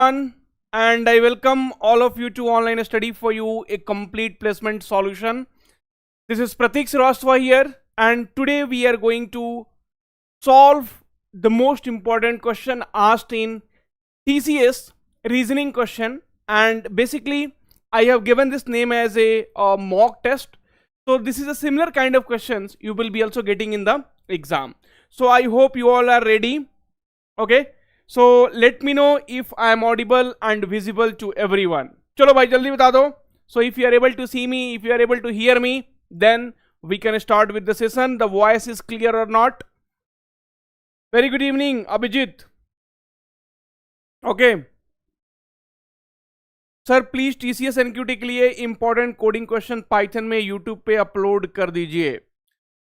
everyone, and I welcome all of you to online study for you, a complete placement solution. This is Pratik Srivastava here, and today we are going to solve the most important question asked in TCS reasoning question. And basically, I have given this name as a mock test. So this is a similar kind of questions you will be also getting in the exam. So I hope you all are ready. Okay. So let me know if I am audible and visible to everyone. Chalo bhai jaldi bata do. So if you are able to see me, if you are able to hear me, then we can start with the session. The voice is clear or not? Very good evening, Abhijit. Okay. Sir please TCS NQT के लिए important coding question Python में YouTube पे upload कर दीजिए.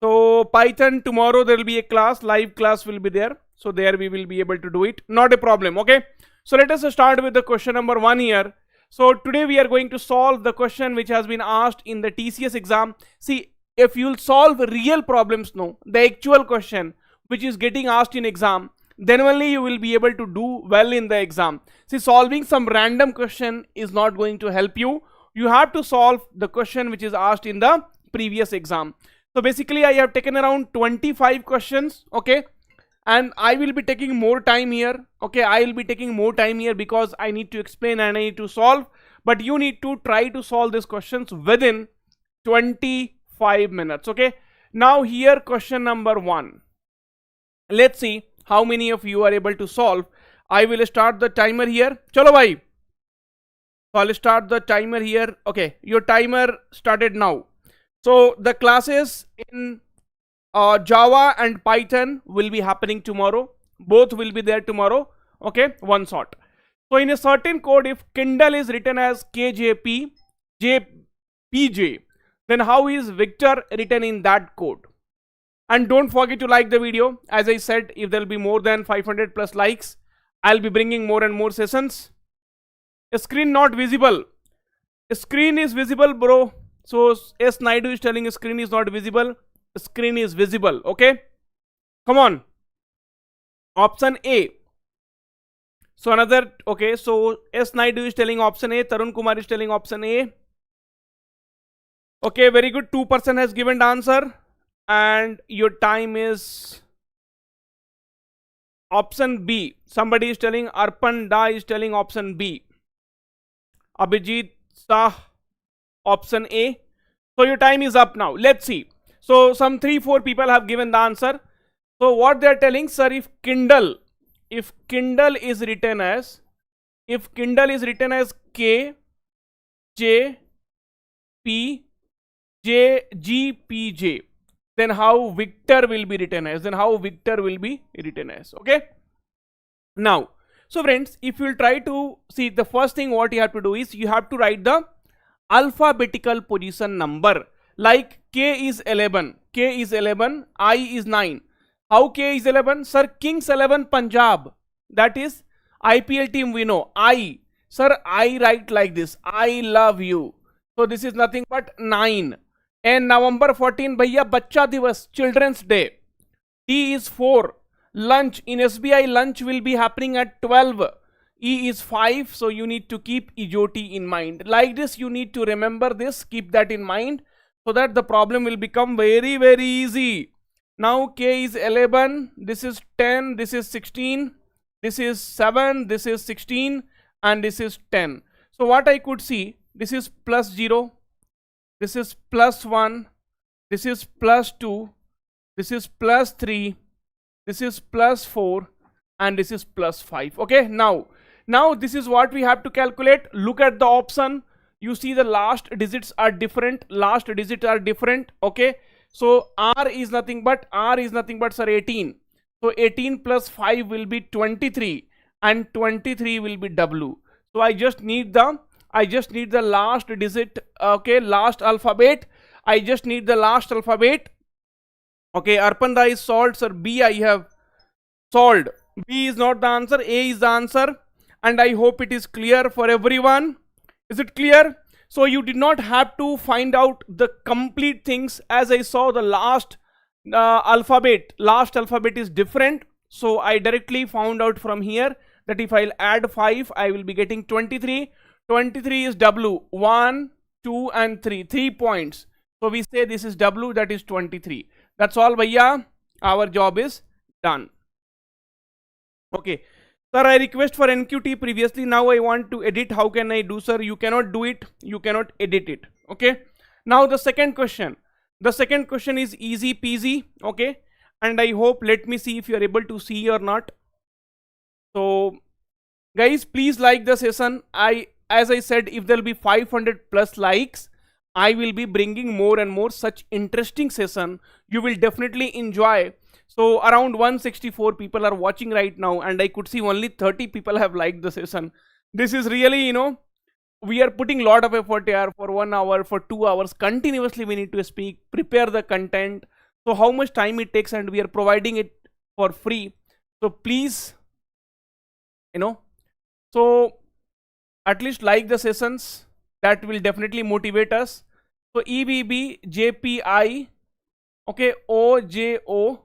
So Python tomorrow there will be a class, live class will be there. So there we will be able to do it. Not a problem. Okay. So let us start with the question number 1 here. So today we are going to solve the question which has been asked in the TCS exam. See, if you'll solve real problems, no, the actual question which is getting asked in exam, then only you will be able to do well in the exam. See, solving some random question is not going to help you. You have to solve the question which is asked in the previous exam. So basically I have taken around 25 questions, okay, and I will be taking more time here. Okay, I will be taking more time here because I need to explain and I need to solve, but you need to try to solve these questions within 25 minutes. Okay, now here question number 1. Let's see how many of you are able to solve. I will start the timer here. Chalo bhai. So I'll start the timer here. Okay, your timer started now. So the classes in Java and Python will be happening tomorrow. Both will be there tomorrow. Okay, one shot. So in a certain code, if Kindle is written as KJP, JPJ, then how is Victor written in that code? And don't forget to like the video. As I said, if there will be more than 500 plus likes, I'll be bringing more and more sessions. Screen not visible. Screen is visible, bro. So S Naidu is telling screen is not visible. Screen is visible. Okay. Come on. Option A. So another. Okay. So S Naidu is telling option A. Tarun Kumar is telling option A. Okay. Very good. 2% has given the answer. And your time is option B. Somebody is telling, Arpan Da is telling option B. Abhijit Shah, option A. So your time is up now. Let's see. So some 3-4 people have given the answer. So what they are telling, sir, if Kindle is written as K, J, P, J, G, P, J, then how Victor will be written as? Okay. Now, so friends, if you will try to see, the first thing what you have to do is you have to write the alphabetical position number. Like K is 11, I is 9. How K is 11? Sir, Kings 11 Punjab. That is IPL team we know. I. Sir, I write like this. I love you. So this is nothing but 9. And November 14, Bhaiya Bachcha Divas, Children's Day. T is 4. Lunch. In SBI, lunch will be happening at 12. E is 5. So you need to keep EJOT in mind. Like this, you need to remember this. Keep that in mind so that the problem will become very, very easy. Now K is 11. This is 10. This is 16. This is 7. This is 16. And this is 10. So what I could see, this is plus 0. This is plus 1, this is plus 2, this is plus 3, this is plus 4, and this is plus 5. Okay, now this is what we have to calculate. Look at the option. You see the last digits are different. Okay, so R is nothing but sir 18. So 18 plus 5 will be 23, and 23 will be W. So I just need the last digit. Okay, last alphabet. I just need the last alphabet. Okay, Arpanda is solved, sir. B I have solved. B is not the answer. A is the answer. And I hope it is clear for everyone. Is it clear? So you did not have to find out the complete things. As I saw, the last alphabet is different. So I directly found out from here that if I'll add 5, I will be getting 23. 23 is W, 1, 2 and 3, 3 points. So we say this is W, that is 23. That's all, bhaiya. Our job is done. Okay. Sir, I request for NQT previously. Now I want to edit. How can I do, sir? You cannot do it. You cannot edit it. Okay. Now the second question. The second question is easy peasy. Okay. And I hope, let me see if you are able to see or not. So guys, please like the session. As I said, if there will be 500 plus likes, I will be bringing more and more such interesting session. You will definitely enjoy. So around 164 people are watching right now, and I could see only 30 people have liked the session. This is really, we are putting a lot of effort here for 1 hour, for 2 hours. Continuously we need to speak, prepare the content. So how much time it takes, and we are providing it for free. So please, so at least like the sessions. That will definitely motivate us. So EBB, JPI, okay, OJO,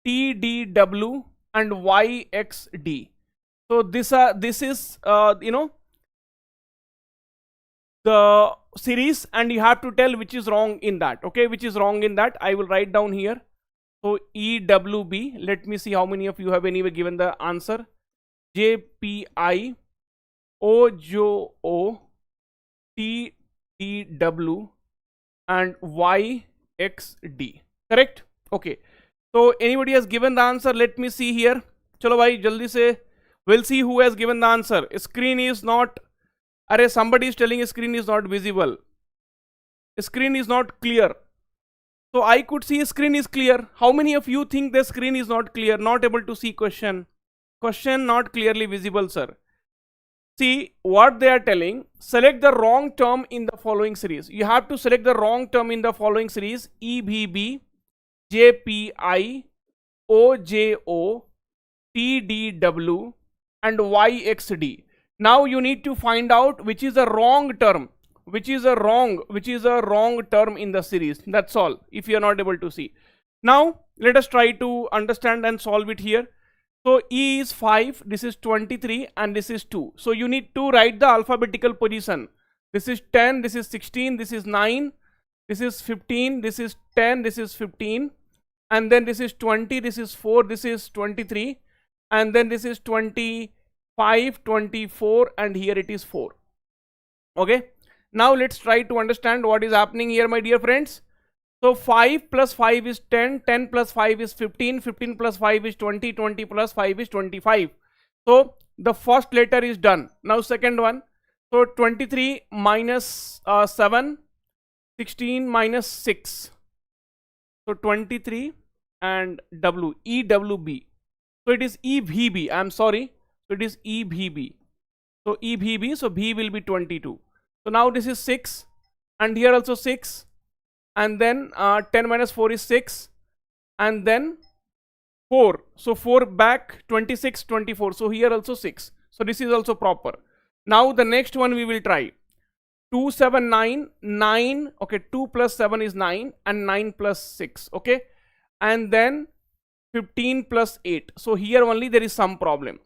TDW and YXD. So this is the series, and you have to tell which is wrong in that. Okay, which is wrong in that. I will write down here. So EWB. Let me see how many of you have anyway given the answer. JPI, OJO, TDW and YXD. Correct? Okay. So anybody has given the answer? Let me see here. Chalo bhai, jaldi se. We'll see who has given the answer. Screen is not. Array, somebody is telling screen is not visible. Screen is not clear. So I could see screen is clear. How many of you think the screen is not clear? Not able to see question. Question not clearly visible, sir. See what they are telling. Select the wrong term in the following series. You have to select the wrong term in the following series. EBB, JPI, OJO, TDW and YXD. Now you need to find out which is a wrong term. Which is a wrong term in the series. That's all. If you are not able to see. Now let us try to understand and solve it here. So E is 5, this is 23 and this is 2. So you need to write the alphabetical position. This is 10, this is 16, this is 9, this is 15, this is 10, this is 15. And then this is 20, this is 4, this is 23. And then this is 25, 24 and here it is 4. Okay. Now let's try to understand what is happening here, my dear friends. So 5 plus 5 is 10, 10 plus 5 is 15, 15 plus 5 is 20, 20 plus 5 is 25. So the first letter is done. Now second one. So 23 minus 7, 16 minus 6. So 23 and W, EWB. So it is EVB, I am sorry. So it is EVB. So EVB, so B will be 22. So now this is 6 and here also 6. And then 10 minus 4 is 6 and then 4. So 4 back, 26, 24. So here also 6. So this is also proper. Now the next one we will try. 2, 7, 9, 9. Okay, 2 plus 7 is 9 and 9 plus 6. Okay. And then 15 plus 8. So here only there is some problem.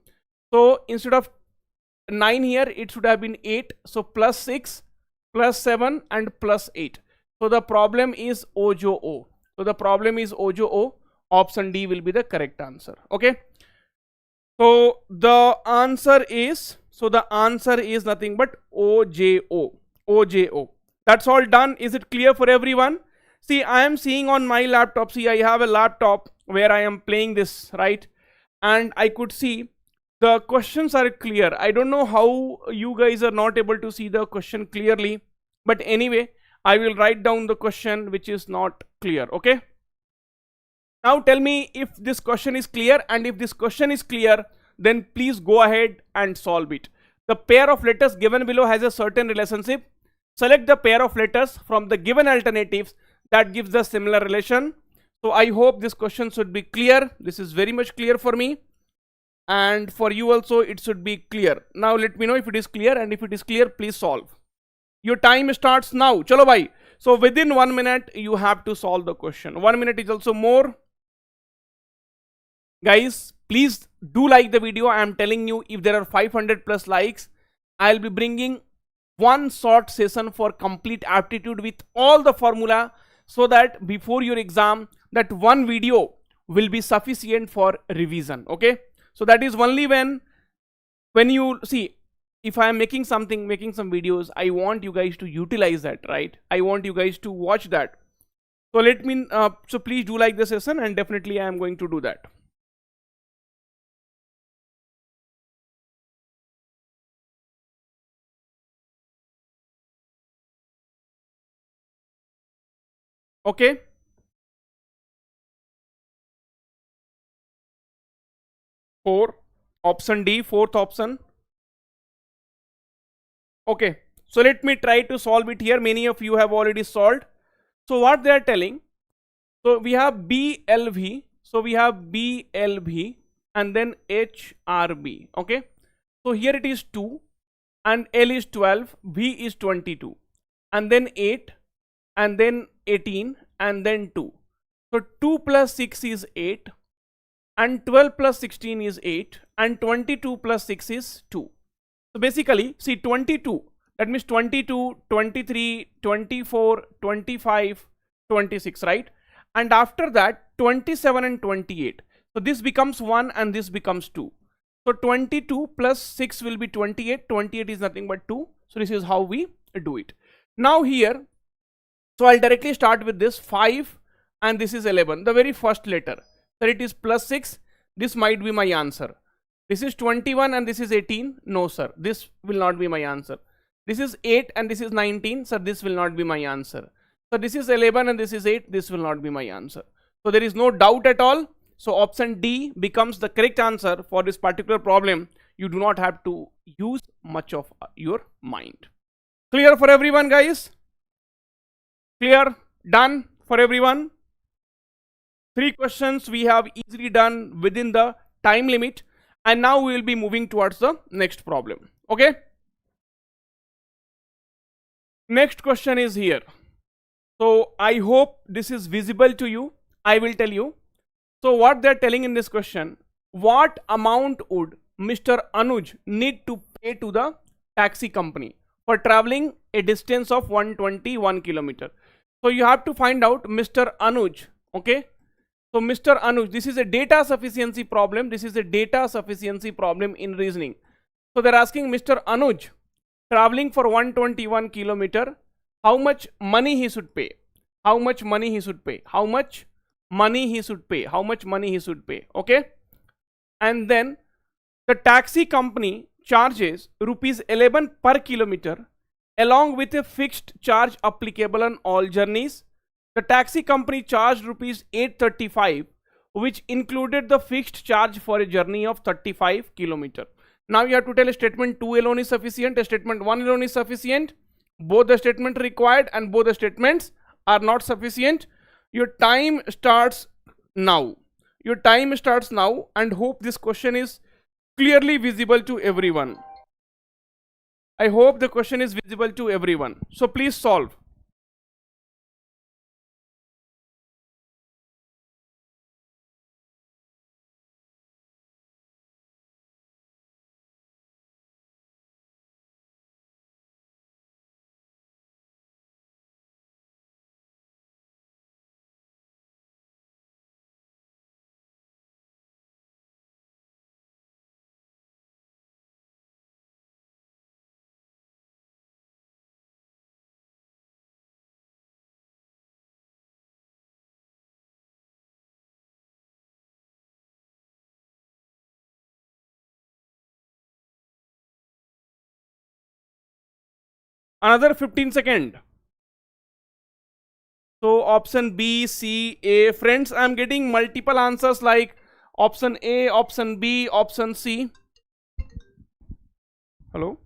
So instead of 9 here, it should have been 8. So plus 6, plus 7 and plus 8. So the problem is OJO. So the problem is OJO. Option D will be the correct answer. Okay. So the answer is nothing but OJO. OJO. That's all done. Is it clear for everyone? See, I am seeing on my laptop. See, I have a laptop where I am playing this, right? And I could see the questions are clear. I don't know how you guys are not able to see the question clearly. But anyway, I will write down the question which is not clear. Okay. Now tell me if this question is clear, and if this question is clear, then please go ahead and solve it. The pair of letters given below has a certain relationship. Select the pair of letters from the given alternatives that gives the similar relation. So I hope this question should be clear. This is very much clear for me. And for you also it should be clear. Now let me know if it is clear, and if it is clear, please solve. Your time starts now. Chalo bhai. So within 1 minute, you have to solve the question. 1 minute is also more. Guys, please do like the video. I am telling you, if there are 500 plus likes, I'll be bringing one short session for complete aptitude with all the formula, so that before your exam, that one video will be sufficient for revision. Okay, so that is only when you see, if I am making some videos, I want you guys to utilize that, right? I want you guys to watch that. So let me so please do like the session, and definitely I am going to do that. Okay, 4, option D, fourth option. Okay, so let me try to solve it here. Many of you have already solved. So what they are telling, so we have BLV, so we have BLV and then HRB. Okay, so here it is 2 and L is 12, V is 22, and then 8 and then 18 and then 2. So 2 plus 6 is 8, and 12 plus 16 is 8, and 22 plus 6 is 2. So basically, see, 22, that means 22, 23, 24, 25, 26, right? And after that, 27 and 28. So this becomes 1 and this becomes 2. So 22 plus 6 will be 28. 28 is nothing but 2. So this is how we do it. Now here, so I'll directly start with this 5 and this is 11, the very first letter. So it is plus 6. This might be my answer. This is 21 and this is 18. No, sir. This will not be my answer. This is 8 and this is 19. Sir, this will not be my answer. So this is 11 and this is 8. This will not be my answer. So there is no doubt at all. So option D becomes the correct answer for this particular problem. You do not have to use much of your mind. Clear for everyone, guys? Clear? Done for everyone? 3 questions we have easily done within the time limit, and now we will be moving towards the next problem. Okay, next question is here. So I hope this is visible to you. I will tell you. So what they are telling in this question, what amount would Mr. Anuj need to pay to the taxi company for traveling a distance of 121 kilometer? So you have to find out Mr. Anuj. Okay, so Mr. Anuj, this is a data sufficiency problem. This is a data sufficiency problem in reasoning. So they're asking Mr. Anuj, traveling for 121 kilometer, how much money he should pay? How much money he should pay? How much money he should pay? How much money he should pay? Okay, and then the taxi company charges rupees 11 per kilometer along with a fixed charge applicable on all journeys. The taxi company charged rupees 835, which included the fixed charge for a journey of 35 kilometer. Now you have to tell a statement 2 alone is sufficient, a statement 1 alone is sufficient, both the statement required and both the statements are not sufficient. Your time starts now. Your time starts now, and hope this question is clearly visible to everyone. I hope the question is visible to everyone. So please solve. Another 15 seconds. So option B, C, A. Friends, I am getting multiple answers like option A, option B, option C. Hello?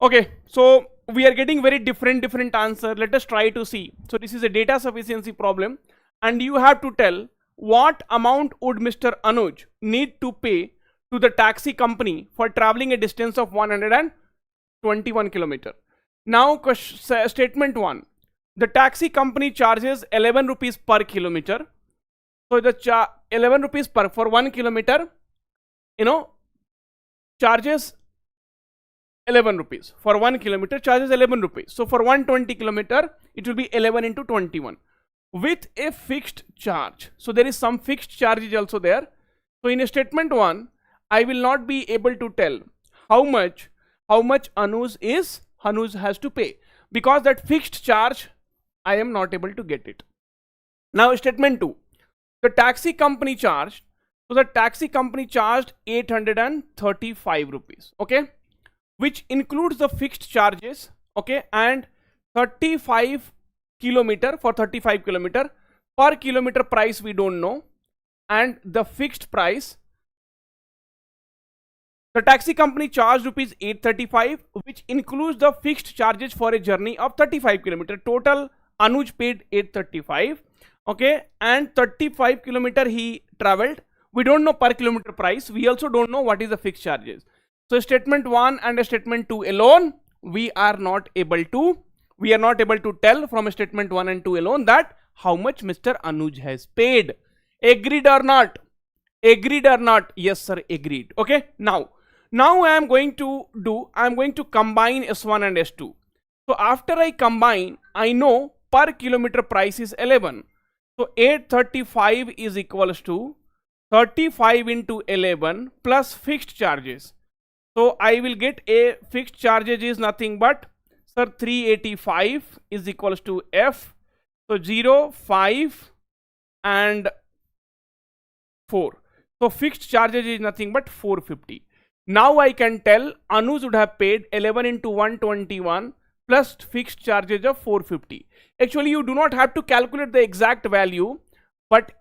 Okay, so we are getting very different answer. Let us try to see. So this is a data sufficiency problem, and you have to tell what amount would Mr. Anuj need to pay to the taxi company for traveling a distance of 121 kilometer. Now statement 1. The taxi company charges 11 rupees per kilometer. So the 11 rupees per for 1 kilometer, charges 11 rupees. For 1 kilometer charges 11 rupees. So for 120 kilometer, it will be 11 into 21 with a fixed charge. So there is some fixed charge also there. So in statement 1, I will not be able to tell how much Anuj has to pay, because that fixed charge I am not able to get it. Now statement 2, the taxi company charged. So the taxi company charged 835 rupees, okay, which includes the fixed charges, okay, and 35 kilometer. For 35 kilometer, per kilometer price we don't know, and the fixed price. The taxi company charged rupees 835, which includes the fixed charges for a journey of 35 kilometer. Total Anuj paid 835, okay, and 35 kilometer he traveled. We don't know per kilometer price. We also don't know what is the fixed charges. So statement 1 and statement 2 alone, we are not able to tell from statement 1 and 2 alone that how much Mr. Anuj has paid. Agreed or not? Agreed or not? Yes sir, agreed. Okay, now I am going to combine S1 and S2. So after I combine, I know per kilometer price is 11. So 835 is equals to 35 into 11 plus fixed charges. So I will get a fixed charges is nothing but, sir, 385 is equals to F. So 0, 5 and 4. So fixed charges is nothing but 450. Now I can tell Anuj would have paid 11 into 121 plus fixed charges of 450. Actually, you do not have to calculate the exact value, but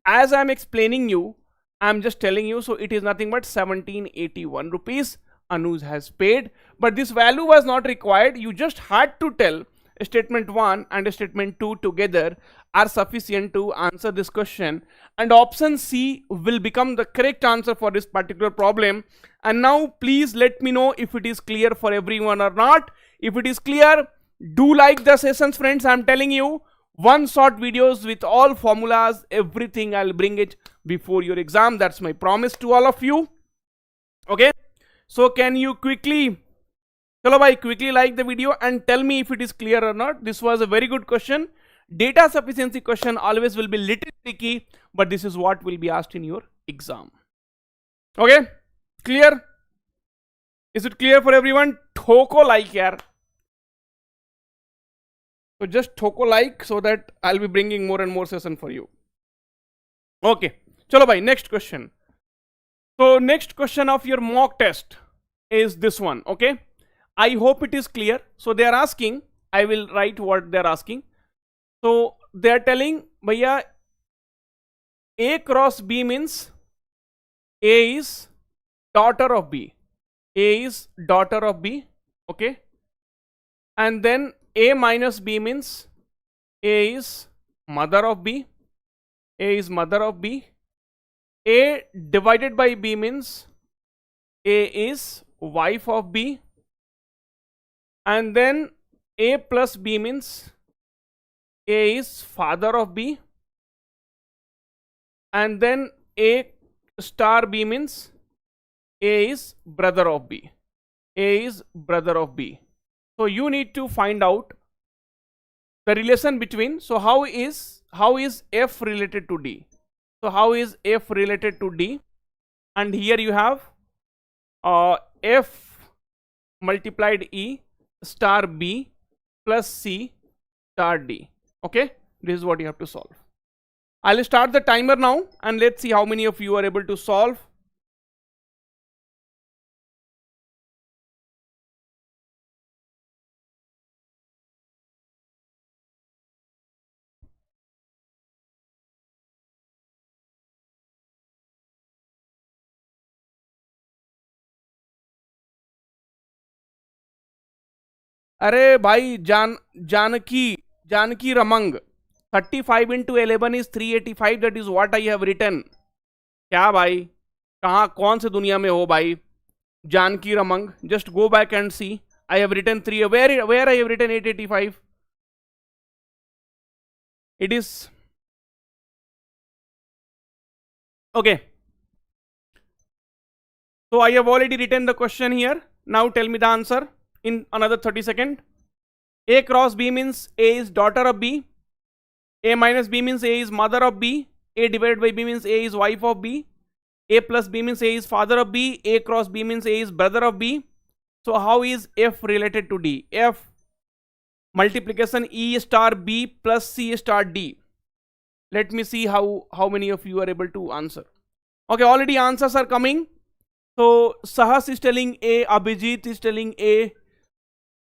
as I am explaining you, I am just telling you. So it is nothing but 1781 rupees Anuj has paid. But this value was not required. You just had to tell statement 1 and statement 2 together are sufficient to answer this question, and option C will become the correct answer for this particular problem. And now please let me know if it is clear for everyone or not. If it is clear, do like the sessions, friends. I am telling you, one short videos with all formulas, everything. I'll bring it before your exam. That's my promise to all of you. Okay, so can you quickly like the video and tell me if it is clear or not. This was a very good question. Data sufficiency question always will be little tricky, but this is what will be asked in your exam. Okay, clear? Is it clear for everyone? Thoko like yaar. So just thoko like, so that I'll be bringing more and more session for you. Okay, chalo bhai, next question. So next question of your mock test is this one. Okay, I hope it is clear. So they are asking, I will write what they are asking. So they are telling, bhaiya, A cross B means A is daughter of B. A is daughter of B. Okay, and then A minus B means A is mother of B. A is mother of B. A divided by B means A is wife of B. And then A plus B means A is father of B. And then A star B means A is brother of B. A is brother of B. So you need to find out the relation between. So how is F related to D? So how is F related to D? And here you have F multiplied E star B plus C star D. Okay, this is what you have to solve. I'll start the timer now and let's see how many of you are able to solve. अरे भाई Janaki रमंग 35 into 11 is 385. That is what I have written. क्या भाई, कहाँ कौन से दुनिया में हो भाई? Janaki रमंग, just go back and see. I have written 3. Where I have written 885? It is okay. So I have already written the question here. Now tell me the answer in another 30 seconds. A cross B means A is daughter of B. A minus B means A is mother of B. A divided by B means A is wife of B. A plus B means A is father of B. A cross B means A is brother of B. So how is F related to D? F multiplication E star B plus C star D. Let me see how many of you are able to answer. Okay, already answers are coming. So Sahas is telling A, Abhijit is telling A.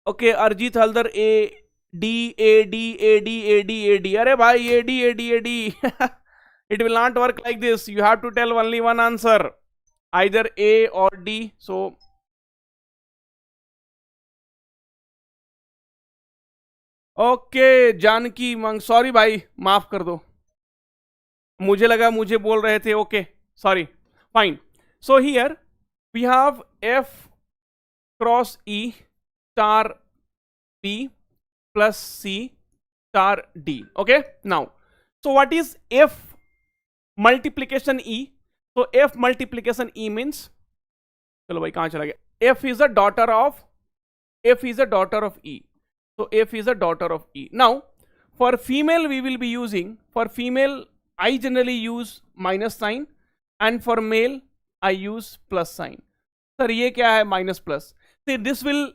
Okay, Arjit Haldar A, D, A, D, A, D, A, D, A, D. Arey bhai, A, D, A, D, A, D. It will not work like this. You have to tell only one answer, either A or D. So okay, Janaki मंग sorry भाई, माफ कर दो, मुझे लगा मुझे बोल रहे थे. Okay, sorry, fine. So here we have F cross E star B plus C star D. Okay, now so what is F multiplication E? So F multiplication E means, चलो भाई कहां चला गया, F is a daughter of E. So F is a daughter of E. Now for female we will be using, for female I generally use minus sign and for male I use plus sign. Sir ये क्या है minus plus? See, this will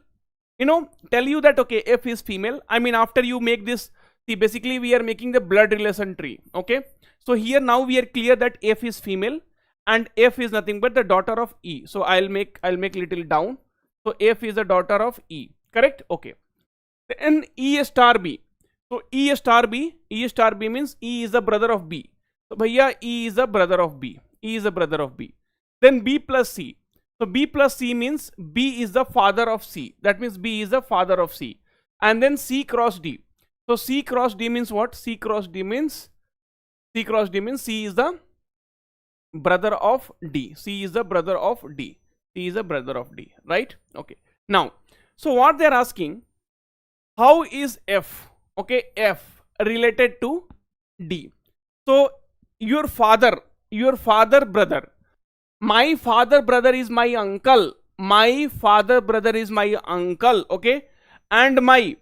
tell you that okay, F is female. I mean, after you make this, see, basically we are making the blood relation tree. Okay, so here now we are clear that F is female and F is nothing but the daughter of E. So I'll make little down. So F is the daughter of E, correct? Okay, then E star B. So E star B means E is the brother of B. So bhaiya E is the brother of B. E is the brother of B. Then B plus C. So B plus C means B is the father of C. That means B is the father of C. And then C cross D. So C cross D means what? C cross D means C is the brother of D. C is the brother of D. C is the brother of D. Right? Okay. Now, so what they are asking, how is F? Okay, F related to D. So your father brother, my father brother is my uncle. My father brother is my uncle. Okay, and my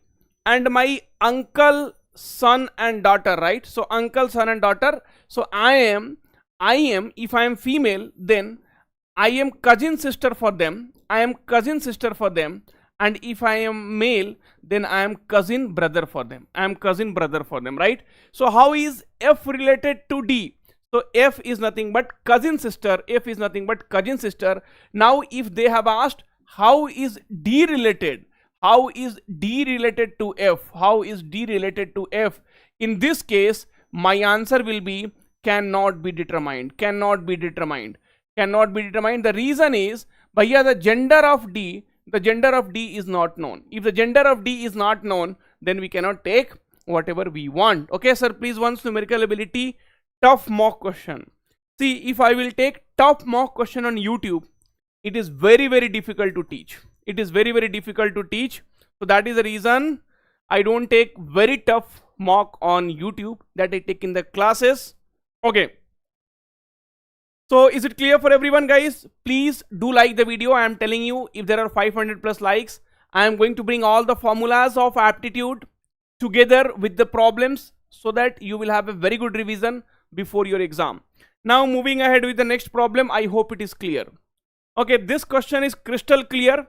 uncle son and daughter, right? So uncle son and daughter. So I am if I am female, then I am cousin sister for them. And if I am male, then I am cousin brother for them. Right? So how is F related to D? So F is nothing but cousin sister. Now if they have asked how is D related? How is D related to F? In this case, my answer will be cannot be determined. The reason is, bhaiya, the gender of D is not known. If the gender of D is not known, then we cannot take whatever we want. Okay, sir, please, once numerical ability, tough mock question. See, if I will take tough mock question on YouTube, it is very, very difficult to teach. So that is the reason I don't take very tough mock on YouTube, that I take in the classes. Okay. So is it clear for everyone, guys? Please do like the video. I am telling you, if there are 500 plus likes, I am going to bring all the formulas of aptitude together with the problems so that you will have a very good revision before your exam. Now moving ahead with the next problem, I hope it is clear. Okay, this question is crystal clear.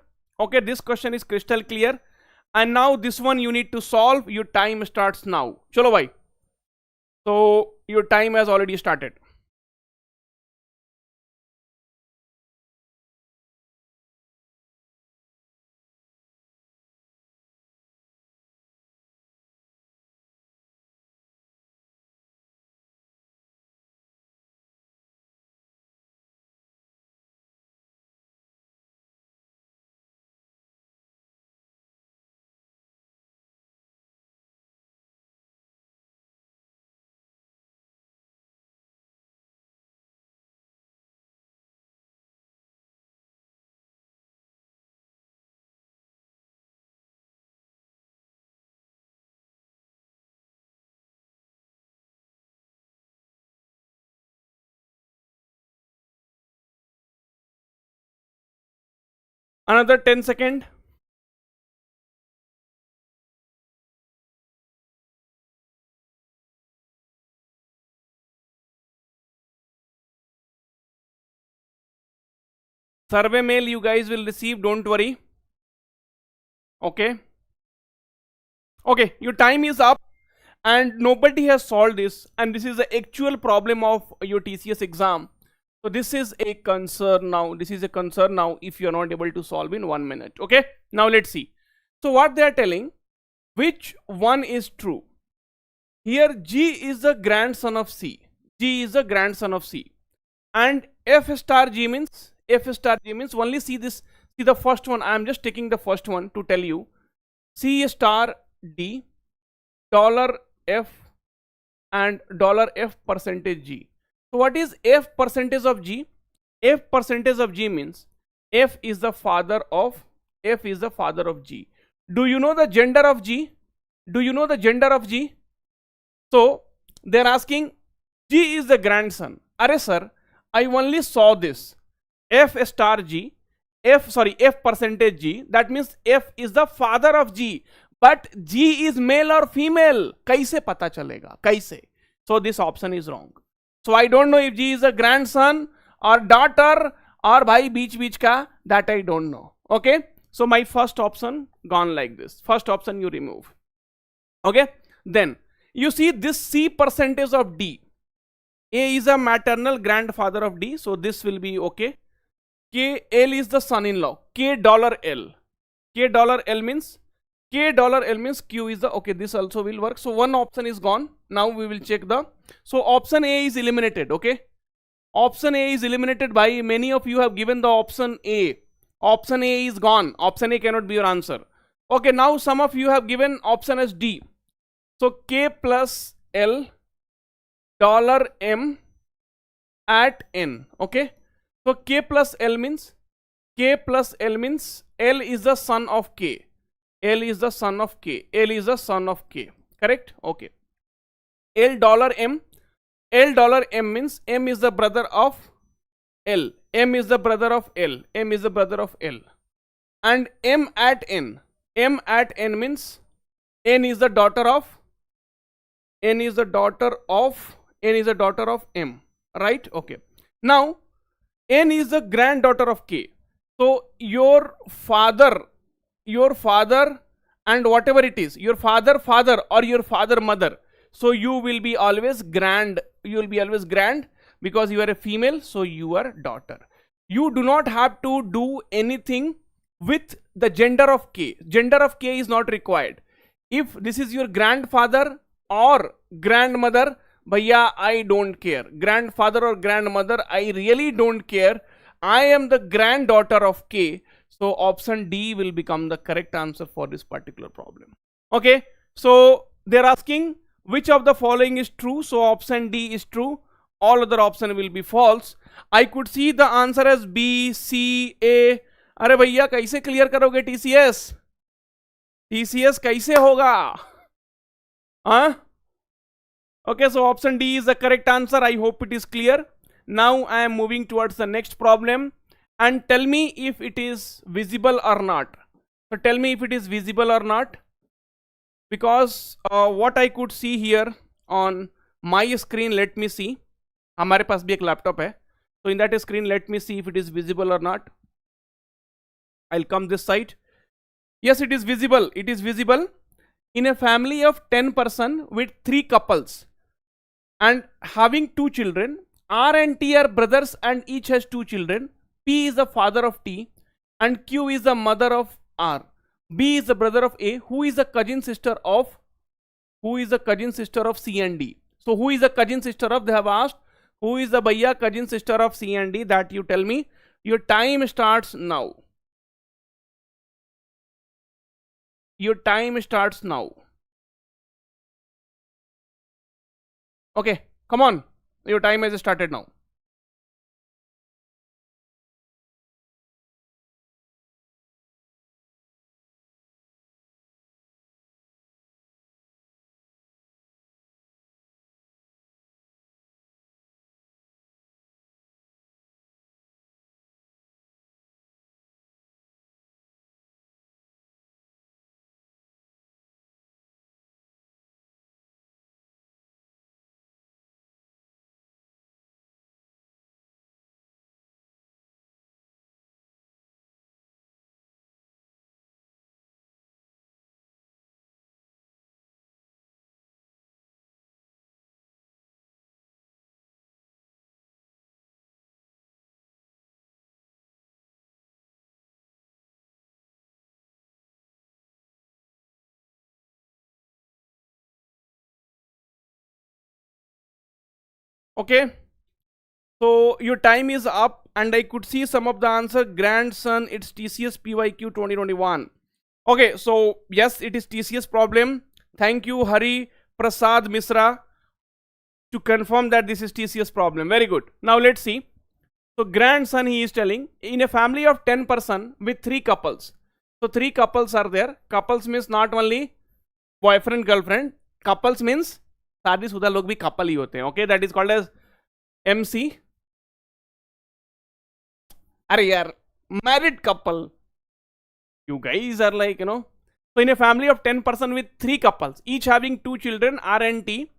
And now this one you need to solve. Your time starts now. Chalo bhai. So your time has already started. Another 10 second. Survey mail you guys will receive, don't worry. Okay. Okay, your time is up and nobody has solved this, and this is the actual problem of your TCS exam. So this is a concern now. This is a concern now if you are not able to solve in 1 minute. Okay. Now let's see. So what they are telling, which one is true? Here G is the grandson of C. G is the grandson of C. And F star G means only see this, see the first one. I am just taking the first one to tell you. C star D, dollar F and dollar F percentage G. So what is F percentage of G? F percentage of G means F is the father of G. Do you know the gender of G? Do you know the gender of G? So they are asking G is the grandson. Arre sir, I only saw this. F star G, F percentage G, that means F is the father of G. But G is male or female. कैसे पता चलेगा? कैसे? So this option is wrong. So I don't know if G is a grandson or daughter or भाई बीच का, that I don't know. Okay. So my first option gone like this. First option you remove. Okay. Then you see this C percentage of D. A is a maternal grandfather of D. So this will be okay. K L is the son-in-law. K dollar L. K dollar L means Q is the, okay, this also will work. So one option is gone. Now we will check the, so option A is eliminated. Okay. Option A is eliminated by many of you have given the option A. Option A is gone. Option A cannot be your answer. Okay. Now some of you have given option as D. So K plus L dollar M at N. Okay. So K plus L means L is the son of K. L is the son of K. L is the son of K. Correct? Okay. L dollar M means M is the brother of L. M is the brother of L. M is the brother of L. And M at N means N is the daughter of M. Right? Okay. Now N is the granddaughter of K. So your father and whatever it is, your father or your father mother, so you will be always grand, because you are a female, so you are daughter. You do not have to do anything with the gender of K. Gender of K is not required. If this is your grandfather or grandmother, bhaiya, I don't care. Grandfather or grandmother, I really don't care. I am the granddaughter of K. So option D will become the correct answer for this particular problem. Okay. So they're asking which of the following is true. So option D is true. All other option will be false. I could see the answer as B, C, A. अरे भैया कैसे clear करोगे TCS? TCS कैसे होगा? हाँ? Okay, so option D is the correct answer. I hope it is clear. Now I am moving towards the next problem. And tell me if it is visible or not. So tell me if it is visible or not. Because what I could see here on my screen, let me see. हमारे पास भी एक laptop है. So in that screen, let me see if it is visible or not. I'll come this side. Yes, it is visible. It is visible. In a family of 10 person with 3 couples and having 2 children, R and T are brothers and each has 2 children. P is the father of T and Q is the mother of R. B is the brother of A. Who is the cousin sister of C and D? So who is the cousin sister of, they have asked, who is the bhaiya cousin sister of C and D? That you tell me. Your time starts now. Your time starts now. Okay, come on. Your time has started now. Okay, so your time is up, and I could see some of the answer. Grandson, it's TCS PYQ 2021. Okay, so yes, it is TCS problem. Thank you, Hari Prasad Misra, to confirm that this is TCS problem. Very good. Now let's see. So grandson, he is telling, in a family of 10 person with 3 couples. So 3 couples are there. Couples means not only boyfriend girlfriend. Couples means शादीशुदा लोग भी couple ही होते हैं. Okay, that is called as MC. अरे यार, married couple. You guys are like, So in a family of 10 person with 3 couples, each having 2 children, R and T.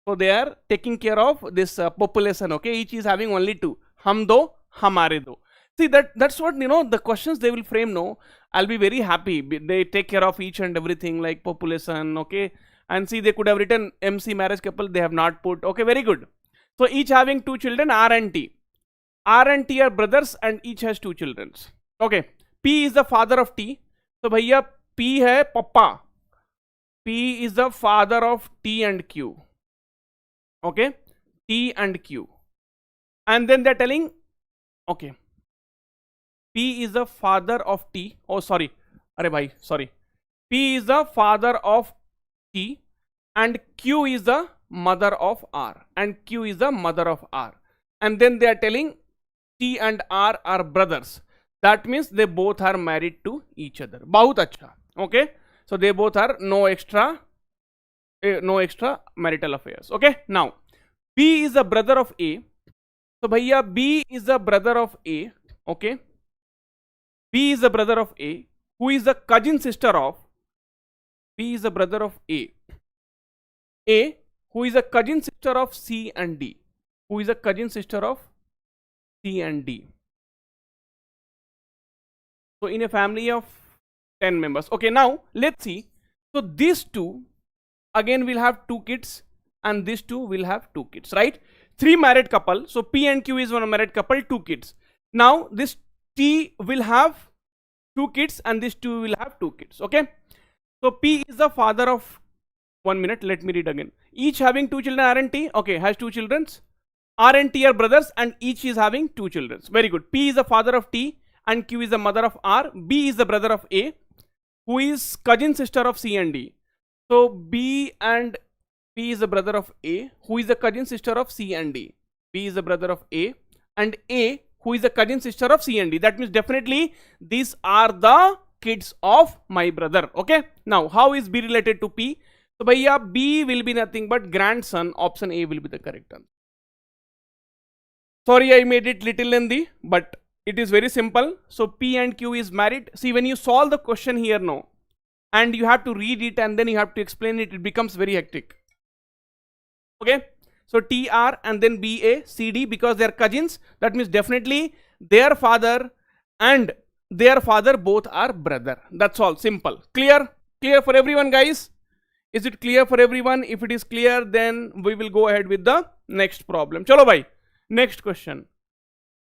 So they are taking care of this population. Okay, each is having only 2. Hum do, hamare do. See, that's what, the questions they will frame. No, I'll be very happy. They take care of each and everything like population. Okay, and see, they could have written MC marriage couple. They have not put. Okay, very good. So each having 2 children, R and T. R and T are brothers, and each has 2 children. Okay, P is the father of T. So भैया P है papa. P is the father of T and Q. Okay, T and Q. And then they're telling, okay, P is the father of T. Oh, sorry. Arey bhai, sorry. P is the father of T, and Q is the mother of R. And Q is the mother of R. And then they are telling T and R are brothers. That means they both are married to each other. Bahut acha. Okay. So they both are no extra marital affairs. Okay. Now, B is the brother of A. So bhaiya, B is the brother of A. Okay. B is the brother of A, who is the cousin sister of. B is the brother of A. A, who is a cousin sister of C and D. Who is a cousin sister of C and D. So in a family of 10 members. Okay, now let's see. So these two again will have 2 kids, and these two will have 2 kids, right? 3 married couple. So P and Q is one married couple, 2 kids. Now this T will have 2 kids, and this 2 will have 2 kids. Okay. So P is the father of, 1 minute, let me read again. Each having 2 children, R and T. Okay, has 2 children. R and T are brothers, and each is having 2 children. Very good. P is the father of T, and Q is the mother of R. B is the brother of A, who is cousin sister of C and D. So B and P is the brother of A, who is the cousin sister of C and D. B is the brother of A, and A, who is the cousin sister of C and D. That means definitely these are the kids of my brother. Okay. Now, how is B related to P? So bhaiya, B will be nothing but grandson. Option A will be the correct answer. Sorry, I made it little lengthy, but it is very simple. So P and Q is married. See, when you solve the question here now, and you have to read it and then you have to explain it, it becomes very hectic. Okay. So TR and then BA, CD, because they are cousins. That means definitely their father and their father both are brother. That's all. Simple. Clear? Clear for everyone, guys? Is it clear for everyone? If it is clear, then we will go ahead with the next problem. Chalo bhai. Next question.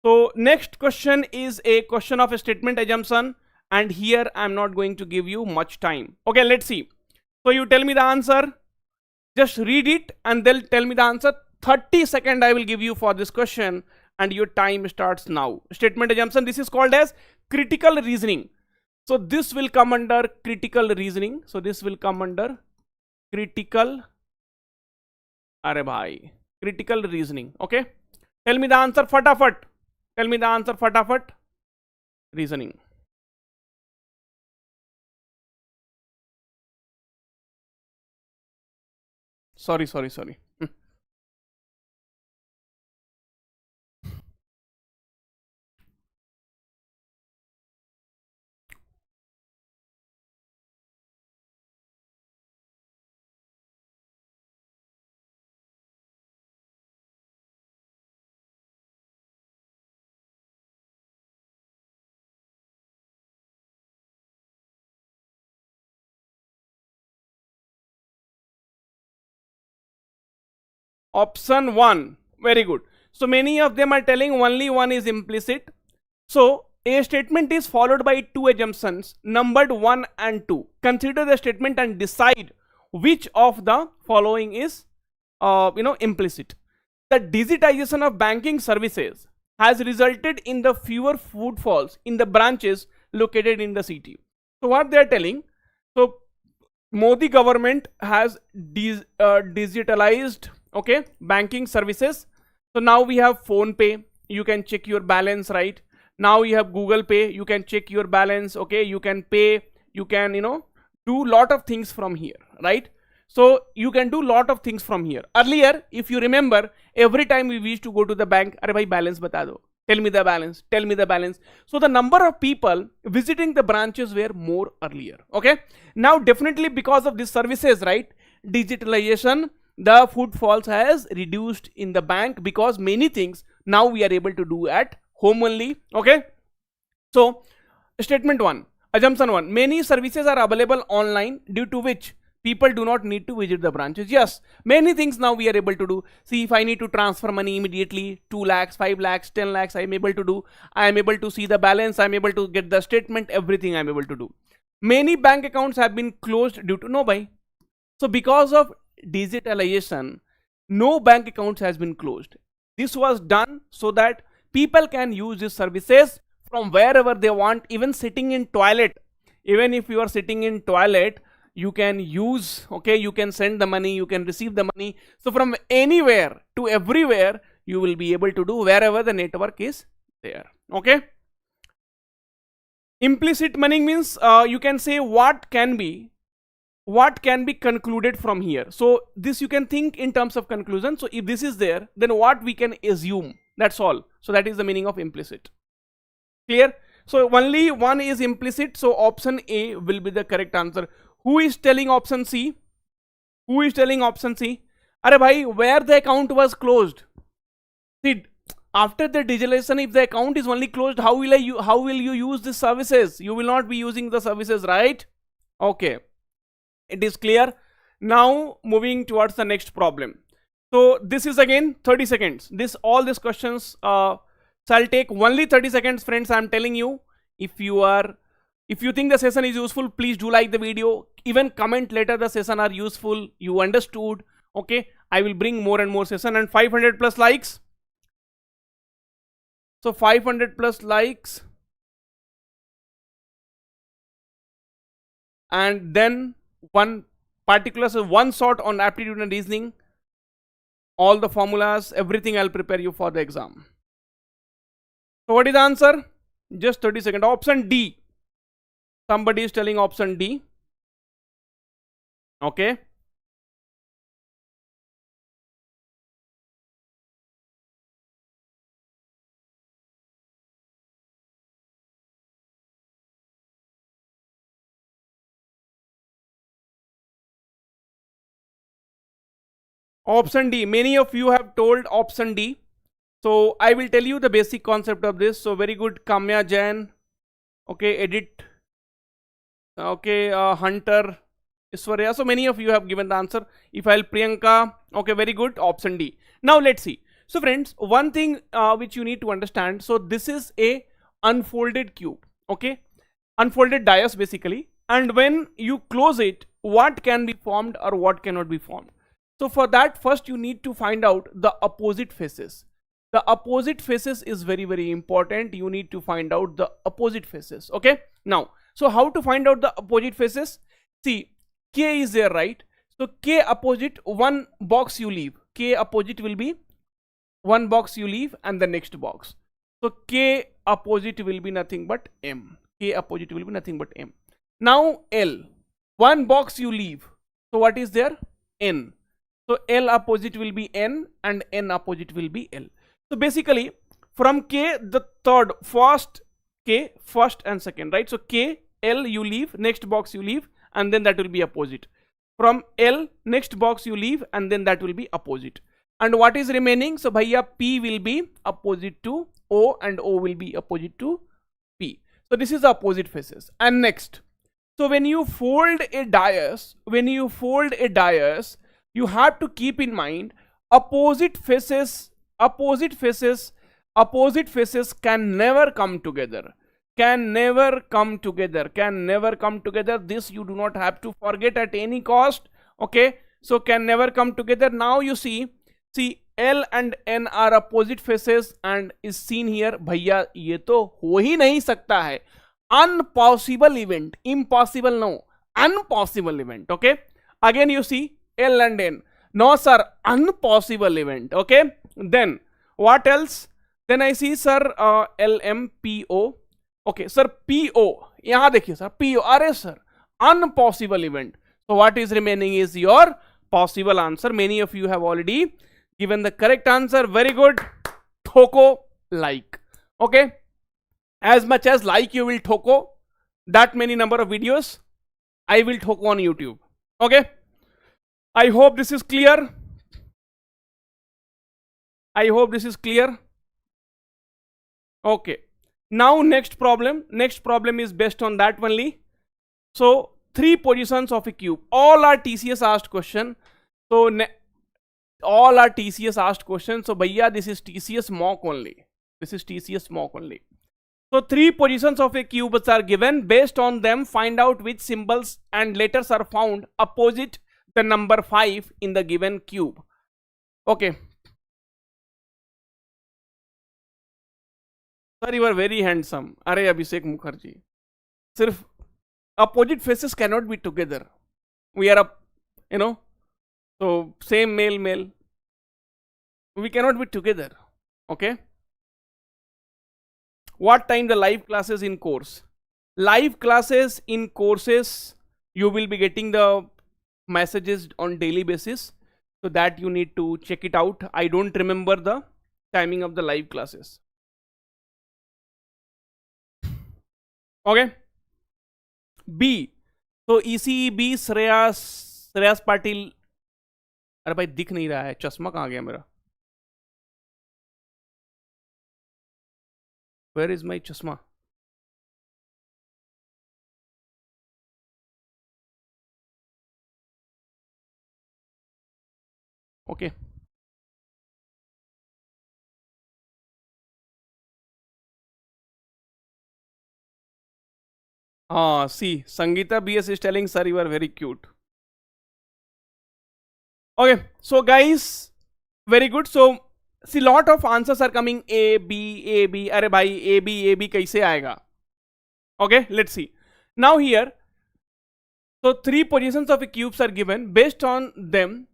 So next question is a question of a statement assumption, and here I am not going to give you much time. Okay, let's see. So you tell me the answer. Just read it and then tell me the answer. 30 seconds I will give you for this question, and your time starts now. Statement assumption. This is called as critical reasoning. So this will come under critical reasoning. So this will come under critical. Arey bhai. Critical reasoning. Okay. Tell me the answer fatafat. Tell me the answer fatafat. Reasoning. Sorry. Option 1. Very good. So many of them are telling only one is implicit. So a statement is followed by 2 assumptions numbered 1 and 2. Consider the statement and decide which of the following is implicit. the digitization of banking services has resulted in the fewer footfalls in the branches located in the city. So what they are telling, so Modi government has digitalized, okay, banking services. So now we have phone pay, you can check your balance, right? Now you have Google Pay, you can check your balance, okay, you can pay, you can, do lot of things from here, right? So you can do lot of things from here. Earlier, if you remember, every time we used to go to the bank, "Arey bhai, balance bata do. Tell me the balance. Tell me the balance." So the number of people visiting the branches were more earlier. Okay. Now definitely because of these services, right? Digitalization, the footfalls has reduced in the bank because many things now we are able to do at home only. Okay. So statement 1, assumption 1, many services are available online due to which people do not need to visit the branches. Yes, many things now we are able to do. See, if I need to transfer money immediately, 2 lakhs, 5 lakhs, 10 lakhs, I am able to do. I am able to see the balance, I am able to get the statement, everything I am able to do. Many bank accounts have been closed due to no buy. So because of digitalization, no bank accounts has been closed. This was done so that people can use these services from wherever they want, even sitting in toilet. Even if you are sitting in toilet, you can use, okay, you can send the money, you can receive the money. So from anywhere to everywhere, you will be able to do wherever the network is there. Okay. Implicit meaning means you can say what can be concluded from here. So this you can think in terms of conclusion. So if this is there, then what we can assume, that's all. So that is the meaning of implicit. Clear? So only one is implicit, so option A will be the correct answer. Who is telling option C? Who is telling option C? Arey bhai, where the account was closed? See, after the digitalization, if the account is only closed, how will you use the services? You will not be using the services, right? Okay, it is clear. Now moving towards the next problem. So this is again 30 seconds. All these questions shall take only 30 seconds, friends. I am telling you. If you think the session is useful, please do like the video. Even comment later the session are useful, you understood. Okay, I will bring more and more session, and 500 plus likes. So 500 plus likes, and then one shot on aptitude and reasoning. All the formulas, everything I'll prepare you for the exam. So what is the answer? Just 30 seconds. Option D. Somebody is telling option D. Okay. Option D. Many of you have told option D. So I will tell you the basic concept of this. So very good, Kamya Jain. Okay, Edit. Okay, Hunter, Iswarya. So many of you have given the answer. If I'll Priyanka. Okay, very good. Option D. Now let's see. So friends, one thing which you need to understand. So this is a unfolded cube. Okay, unfolded dais basically. And when you close it, what can be formed or what cannot be formed? So for that, first you need to find out the opposite faces. The opposite faces is very, very important. You need to find out the opposite faces. Okay. Now, so how to find out the opposite faces? See, K is there, right? So K opposite, one box you leave. K opposite will be one box you leave and the next box. So K opposite will be nothing but M. K opposite will be nothing but M. Now L, one box you leave. So what is there? N. So L opposite will be N and N opposite will be L. So basically from K, the third, first K, first and second, right? So K, L you leave, next box you leave, and then that will be opposite. From L, next box you leave, and then that will be opposite. And what is remaining? So bhaiya P will be opposite to O and O will be opposite to P. So this is the opposite faces. And next, so when you fold a dais, you have to keep in mind opposite faces can never come together. This you do not have to forget at any cost. Okay, so can never come together. Now you see L and N are opposite faces and is seen here. भैया ये तो हो ही नहीं सकता है. Unpossible event. Impossible no. Unpossible event. Okay. Again you see L and N. No sir. Unpossible event. Okay. Then what else? Then I see sir L M P O. Okay sir PO. यहाँ देखिए sir PO. अरे sir unpossible event. So what is remaining is your possible answer. Many of you have already given the correct answer. Very good. Thoko like. Okay. As much as like you will thoko, that many number of videos I will thoko on YouTube. Okay. I hope this is clear. I hope this is clear. Okay. Now next problem. Next problem is based on that only. So 3 positions of a cube. All are TCS asked question. So all are TCS asked question. So bhaiya, this is TCS mock only. This is TCS mock only. So 3 positions of a cube are given. Based on them, find out which symbols and letters are found opposite the number 5 in the given cube. Okay. Sir, you are very handsome. Arey Abhishek Mukherjee. Sirf opposite faces cannot be together. We are so same male. We cannot be together. Okay. What time the live classes in course? Live classes in courses, you will be getting the messages on daily basis. So that you need to check it out. I don't remember the timing of the live classes. Okay. B. So ECEB Shreyas Patil. अरे भाई दिख नहीं रहा है, चश्मा कहाँ गया मेरा? Where is my chashma? Okay. See, Sangeeta BS is telling, sir, you are very cute. Okay, so guys, very good. So, see, lot of answers are coming A, B, A, B. Arey bhai, A, B kaise aayega? Okay, let's see. Now here, so 3 positions of a cubes are given. Based on them,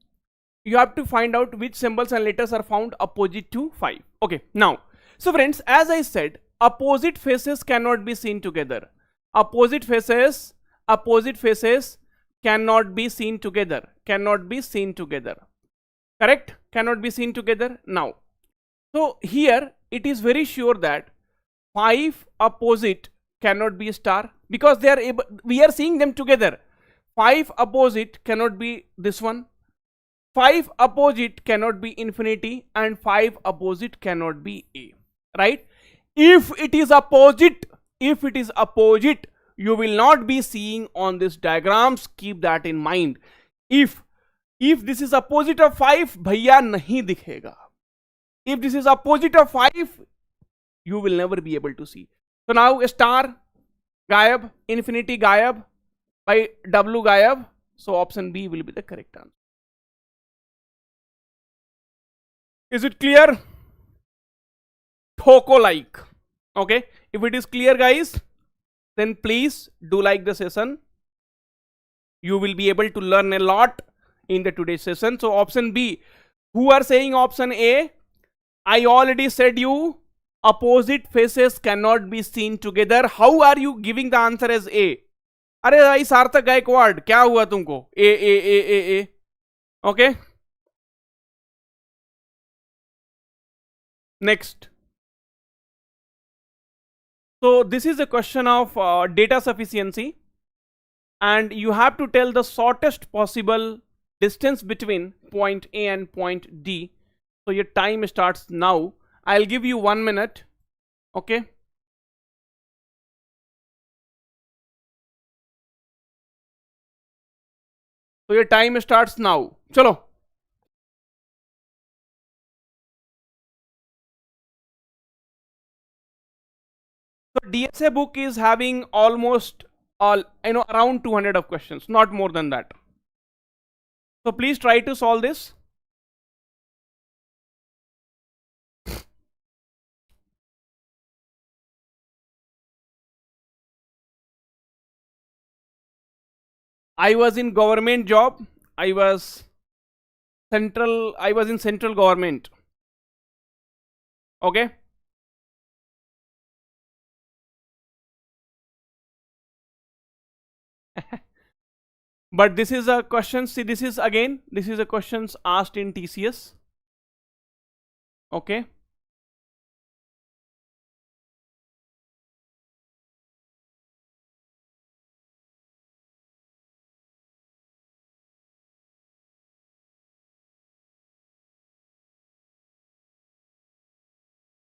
you have to find out which symbols and letters are found opposite to 5. Okay, now, so friends, as I said, opposite faces cannot be seen together. Opposite faces cannot be seen together. Cannot be seen together. Correct? Cannot be seen together. Now, so here it is very sure that 5 opposite cannot be star because they are able, we are seeing them together. 5 opposite cannot be this one. 5 opposite cannot be infinity and 5 opposite cannot be A. Right? If it is opposite, you will not be seeing on this diagrams. Keep that in mind. If this is opposite of 5, bhaiya nahi dikhega. If this is opposite of 5, you will never be able to see. So now star gayab, infinity gayab, by W gayab. So option B will be the correct answer. Is it clear? Thoko like. Okay. If it is clear, guys, then please do like the session. You will be able to learn a lot in the today's session. So option B. Who are saying option A? I already said you opposite faces cannot be seen together. How are you giving the answer as A? अरे भाई सार्थक गायकवाड़ क्या हुआ तुमको? A. Okay. Next. So this is a question of data sufficiency, and you have to tell the shortest possible distance between point A and point D. So your time starts now. I'll give you 1 minute. Okay. So your time starts now. Chalo. So DSA book is having almost around 200 of questions, not more than that. So please try to solve this. I was in government job. I was in central government. Okay. But this is a question. See, this is a questions asked in TCS. Okay.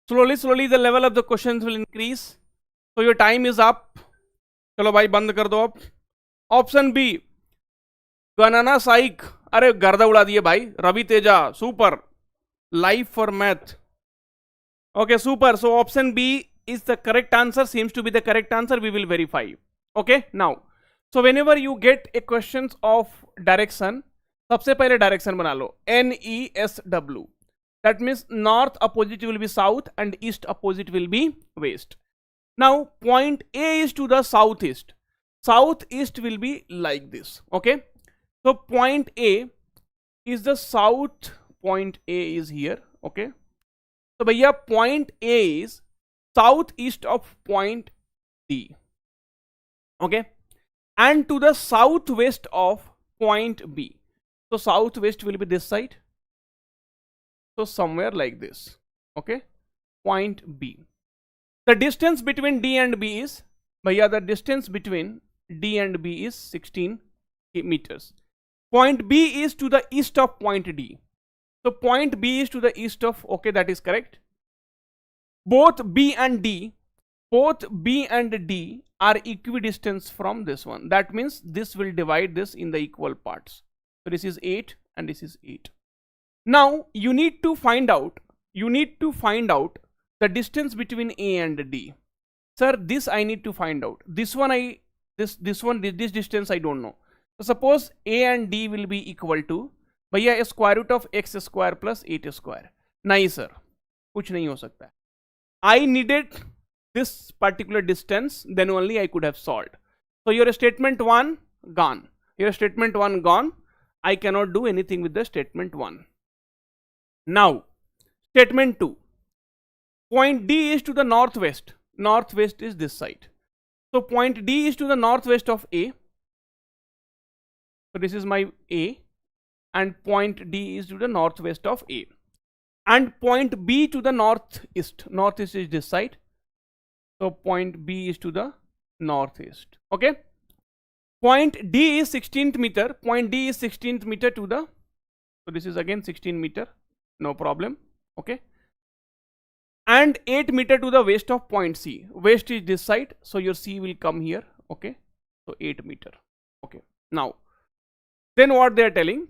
Slowly the level of the questions will increase. So your time is up. चलो भाई बंद कर दो अब. Option B गणना साइक. अरे गर्दा उड़ा दिए भाई. Ravi Teja super. Life for math. Okay, super. So option B is the correct answer, seems to be the correct answer. We will verify. Okay, now. So whenever you get a questions of direction, सबसे पहले direction बना लो NESW. That means north opposite will be south and east opposite will be west. Now point A is to the southeast. Southeast will be like this. Okay. So point A is the south. Point A is here. Okay. So भैया point A is southeast of point D. Okay. And to the southwest of point B. So southwest will be this side. So somewhere like this. Okay. Point B. The distance between D and B is, भैया the distance between D and B is 16 meters. Point B is to the east of point D. So point B is to the east of, okay, that is correct. Both B and D are equidistant from this one. That means this will divide this in the equal parts. So this is 8 and this is 8. Now you need to find out the distance between A and D. Sir, this I need to find out. This distance I don't know. So suppose A and D will be equal to, भैया square root of X square plus 8 square. नहीं sir, कुछ नहीं हो सकता है. I needed this particular distance, then only I could have solved. So your statement 1 gone. Your statement 1 gone. I cannot do anything with the statement 1. Now statement 2. Point D is to the northwest. Northwest is this side. So point D is to the northwest of A. So this is my A. And point D is to the northwest of A. And point B to the northeast. Northeast is this side. So point B is to the northeast. Okay. Point D is 16th meter. Point D is 16th meter to the, so this is again 16 meter. No problem. Okay. And 8 meter to the west of point C. West is this side. So your C will come here. Okay. So 8 meter. Okay. Now, then what they are telling?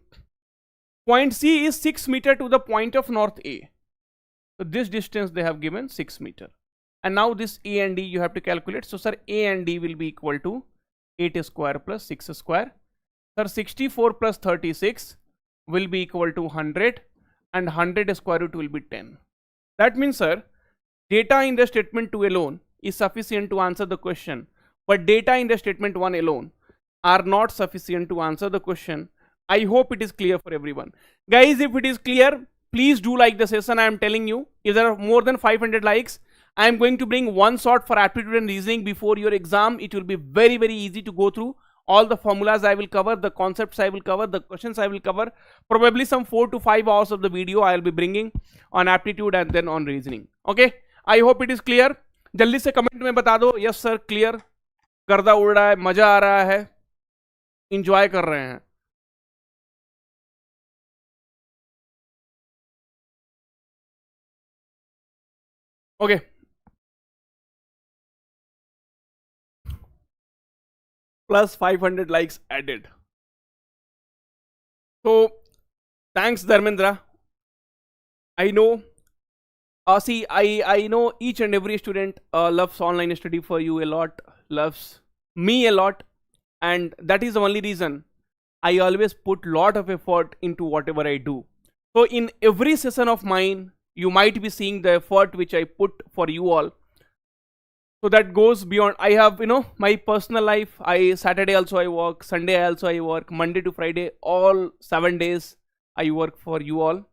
Point C is 6 meter to the point of north A. So this distance they have given 6 meter. And now this A and D you have to calculate. So sir, A and D will be equal to 8 square plus 6 square. Sir, 64 plus 36 will be equal to 100 and 100 square root will be 10. That means sir, data in the statement 2 alone is sufficient to answer the question. But data in the statement 1 alone are not sufficient to answer the question. I hope it is clear for everyone. Guys, if it is clear, please do like the session. I am telling you, if there are more than 500 likes, I am going to bring one shot for aptitude and reasoning before your exam. It will be very, very easy to go through. All the formulas I will cover, the concepts I will cover, the questions I will cover. Probably some 4 to 5 hours of the video I will be bringing on aptitude and then on reasoning. Okay, I hope it is clear. जल्दी से comment में बता दो, yes sir clear, गर्दा उड़ रहा है, मजा आ रहा है, इंजॉय कर रहे हैं. Okay. Plus 500 likes added. So thanks Dharmendra. I know. See, I know each and every student loves online study for you a lot, loves me a lot, and that is the only reason I always put lot of effort into whatever I do. So in every session of mine, you might be seeing the effort which I put for you all. So that goes beyond. I have, my personal life. Saturday also I work, Sunday also I work, Monday to Friday, all 7 days I work for you all.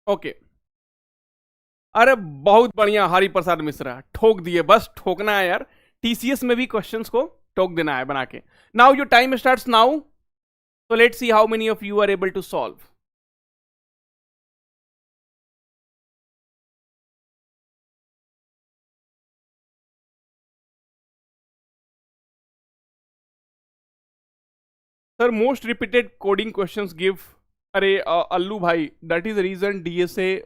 Okay. अरे बहुत बढ़िया हरि प्रसाद मिश्रा, ठोक दिए, बस ठोकना है यार, TCS में भी क्वेश्चंस को ठोक देना है बना के. Now your time starts now. So let's see how many of you are able to solve. Sir, most repeated coding questions give. अरे अल्लू भाई, that is the reason DSA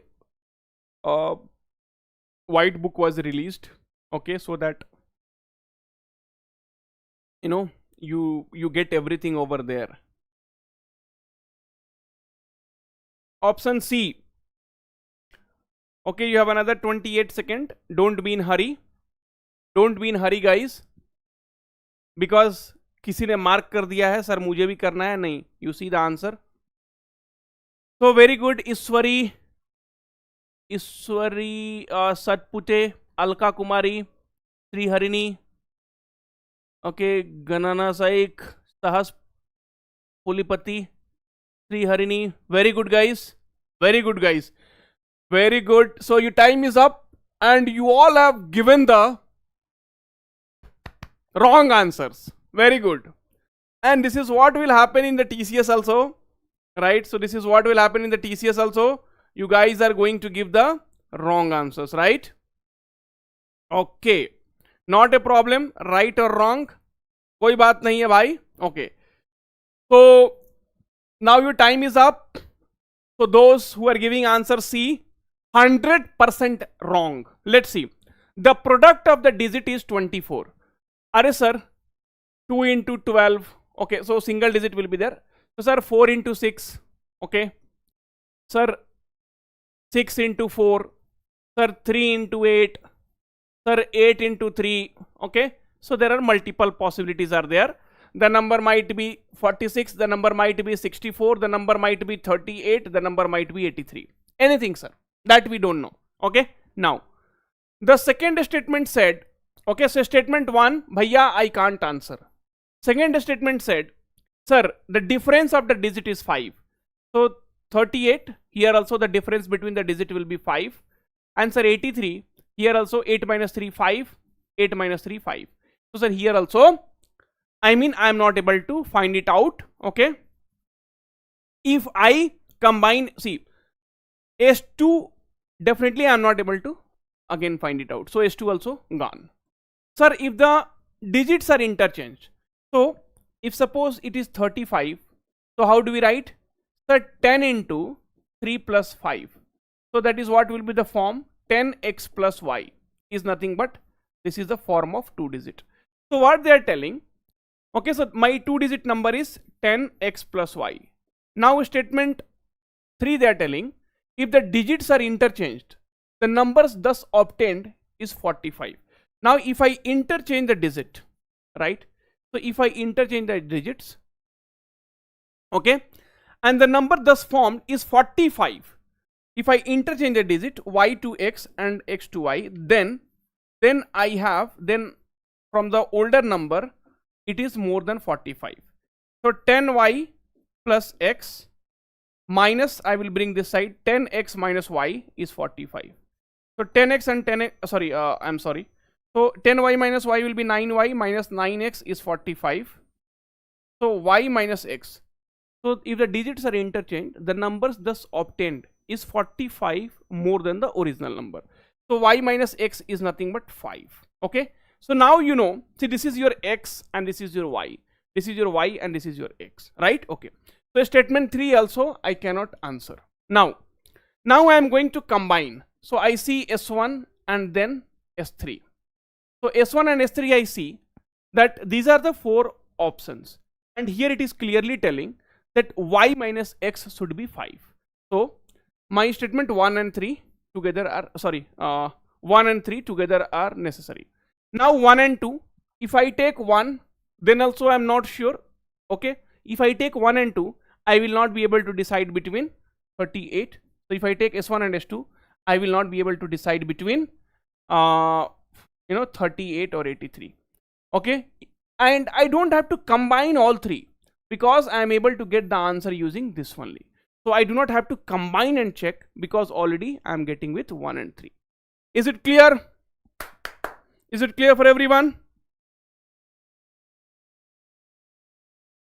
white book was released. Okay, so that you get everything over there. Option C. Okay, you have another 28 seconds. Don't be in hurry. Don't be in hurry, guys. Because किसी ने mark कर दिया है, sir मुझे भी करना है. नहीं, you see the answer. So very good. Ishwari Satpute, Alka Kumari, श्रीहरिणी, okay, गणना साइक, सहस पुलिपति, श्रीहरिणी. Very good, guys. Very good, guys. Very good. So your time is up and you all have given the wrong answers. Very good. And this is what will happen in the TCS also, right? So this is what will happen in the TCS also. You guys are going to give the wrong answers, right? Okay. Not a problem, right or wrong. कोई बात नहीं है भाई. Okay. So now your time is up. So those who are giving answer C, 100% wrong. Let's see. The product of the digit is 24. Are sir, 2 into 12. Okay, so single digit will be there. So sir, 4 into 6. Okay. Sir, 6 into 4. Sir, 3 into 8. Sir, 8 into 3. Okay. So there are multiple possibilities are there. The number might be 46. The number might be 64. The number might be 38. The number might be 83. Anything, sir. That we don't know. Okay. Now, the second statement said, okay, so statement 1, bhaiya, I can't answer. Second statement said, sir, the difference of the digit is 5. So 38, here also the difference between the digit will be 5. Answer 83, here also 8 minus 3, 5. 8 minus 3, 5. So sir, here also, I am not able to find it out. Okay. If I combine, see, S2, definitely I am not able to again find it out. So S2 also gone. Sir, if the digits are interchanged, so if suppose it is 35, so how do we write? Sir, 10 into 3 plus 5. So that is what will be the form. 10x plus y is nothing but this is the form of 2 digit. So what they are telling, okay, so my 2 digit number is 10x plus y. Now statement 3 they are telling, if the digits are interchanged, the numbers thus obtained is 45. Now if I interchange the digit, right? So if I interchange the digits, okay, and the number thus formed is 45. If I interchange the digit y to x and x to y, then I have, then from the older number, it is more than 45. So 10y plus x minus, I will bring this side, 10x minus y is 45. So 10x and 10x, sorry, I'm sorry. So 10y minus y will be 9y minus 9x is 45. So y minus x. So if the digits are interchanged, the numbers thus obtained is 45 more than the original number. So y minus x is nothing but 5. Okay. So now you know, see, this is your x and this is your y. This is your y and this is your x, right? Okay. So statement 3 also I cannot answer. Now I am going to combine. So I see S1 and then S3. So S1 and S3 I see that these are the 4 options. And here it is clearly telling that y minus x should be 5. So my statement 1 and 3 together are, 1 and 3 together are necessary. Now 1 and 2, if I take 1, then also I am not sure. Okay. If I take 1 and 2, I will not be able to decide between 38. So if I take S1 and S2, I will not be able to decide between 38 or 83. Okay, and I don't have to combine all three because I am able to get the answer using this only. So I do not have to combine and check because already I am getting with 1 and 3. Is it clear? Is it clear for everyone?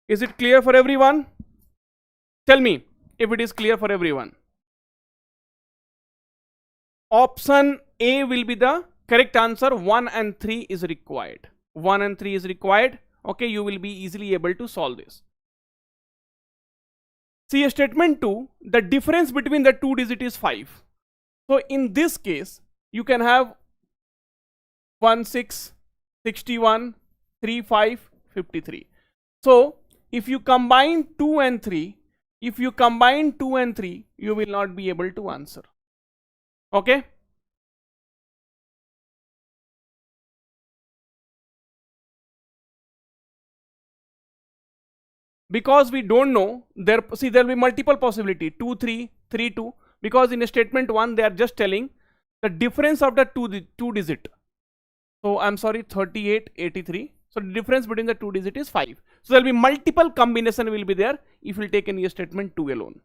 Is it clear for everyone? Tell me if it is clear for everyone. Option A will be the correct answer. 1 and 3 is required. 1 and 3 is required. Okay, you will be easily able to solve this. See, statement 2, the difference between the two digits is 5. So in this case, you can have 16, 61, 35, 53. So if you combine 2 and 3, you will not be able to answer. Okay. Because we don't know, there will be multiple possibility, 2, 3, 3, 2, because in statement 1 they are just telling the difference of the two digit. So I'm sorry, 38, 83. So the difference between the two digit is 5. So there will be multiple combination will be there if you take in statement 2 alone.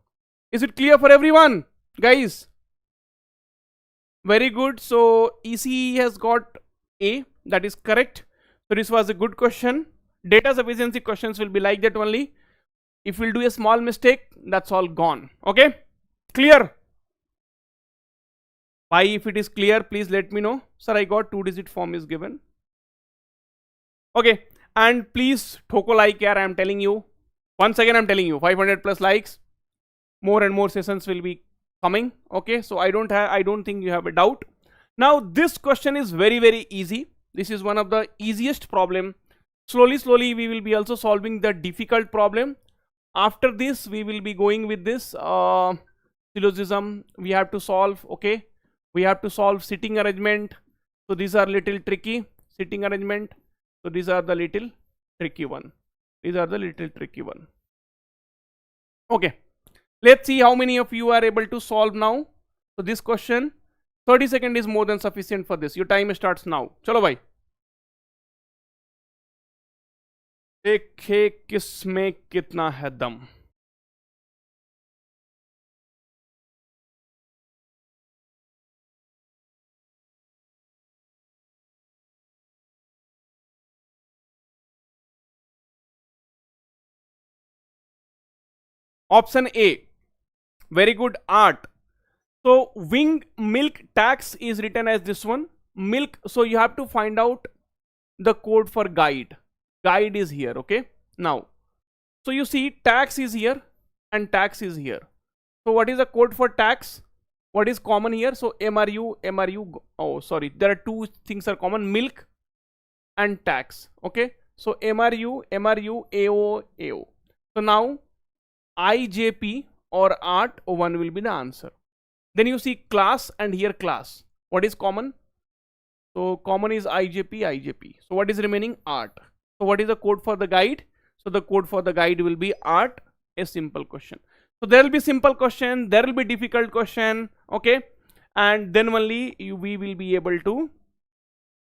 Is it clear for everyone, guys? Very good. So ECE has got A, that is correct. So this was a good question. Data sufficiency questions will be like that only. If we'll do a small mistake, that's all gone. Okay, clear? Why, if it is clear, please let me know. Sir, I got 2-digit form is given. Okay, and please thoko like yaar, I am telling you. Once again, I'm telling you, 500 plus likes, more and more sessions will be coming. Okay, so I don't think you have a doubt. Now this question is very, very easy. This is one of the easiest problem. Slowly we will be also solving the difficult problem. After this we will be going with this syllogism we have to solve. Okay, we have to solve sitting arrangement. So these are little tricky, sitting arrangement. So these are the little tricky one. Okay, let's see how many of you are able to solve now. So this question, 30 seconds is more than sufficient for this. Your time starts now. Chalo bhai. देखे किसमें कितना है दम. Option A, very good. Art. So wing milk tax is written as this one, milk. So you have to find out the code for guide. Guide is here. Okay, now so you see tax is here and tax is here. So what is the code for tax? What is common here? So MRU. Oh sorry, there are two things are common, milk and tax. Okay, so MRU AO. So now IJP or art one will be the answer. Then you see class and here class. What is common? So common is IJP. So what is remaining? Art. So what is the code for the guide? So the code for the guide will be art, a simple question. So there will be simple question, there will be difficult question. Okay, and then only we will be able to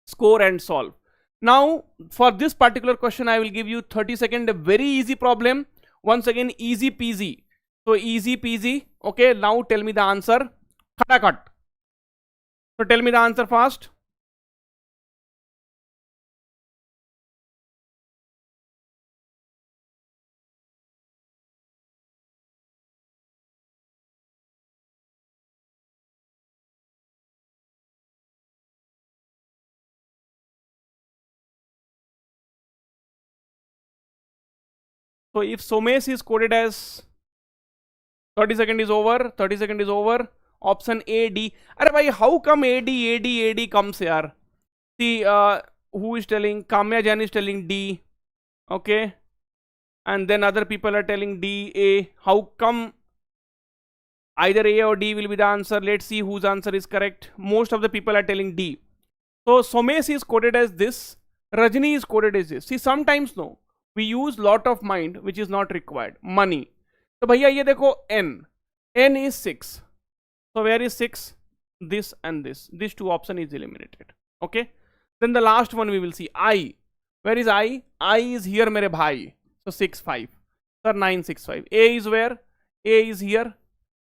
score and solve. Now for this particular question I will give you 30 seconds, a very easy problem. Once again, easy peasy. So easy peasy. Okay, now tell me the answer. Khatakat. So tell me the answer fast. So if Somesh is coded as 30 seconds is over. Option A, D. Arey bhai, how come AD comes here? See, who is telling? Kamya Jain is telling D. Okay, and then other people are telling D, A. How come either A or D will be the answer? Let's see whose answer is correct. Most of the people are telling D. So Somesh is coded as this. Rajni is coded as this. See, sometimes no, we use lot of mind which is not required. Money. So भैया ये देखो n is 6. So where is 6? this and this two option is eliminated. Okay, then the last one we will see I. Where is I? I is here mere bhai, so 6 5 sir, 9 6 5. A is where? A is here,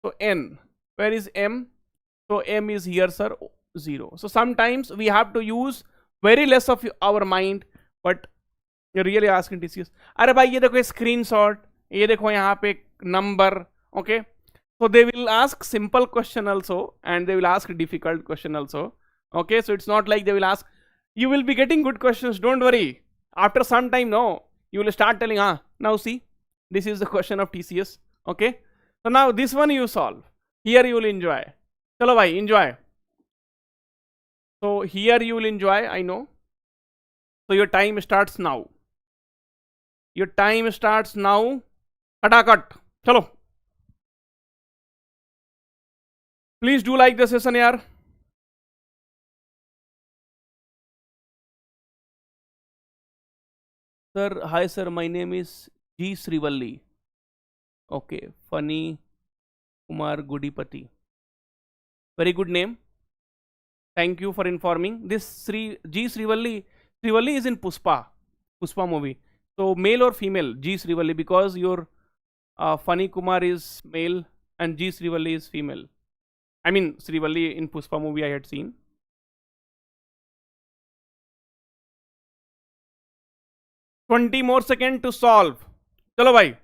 so N. Where is M? So M is here sir, 0. So sometimes we have to use very less of our mind, but you're really asking TCS, अरे भाई ये देखो screenshot, ये देखो यहाँ पे number. Okay, so they will ask simple question also and they will ask difficult question also. Okay, so it's not like they will ask, you will be getting good questions, don't worry. After some time, no, you will start telling, now see, this is the question of TCS. Okay, so now this one you solve, here you will enjoy. Chalo bhai, enjoy. So here you will enjoy, I know. So your time starts now. Your time starts now. Katakat. Chalo. Please do like the session, yaar. Sir, hi sir, my name is G. Srivalli. Okay, Funny Kumar Gudipati. Very good name. Thank you for informing. This G. Srivalli is in Puspa movie. So male or female? G. Srivalli, because your Funny Kumar is male and G. Srivalli is female. I mean, Srivalli in Puspa movie I had seen. $20 more seconds to solve. Chalo bhai.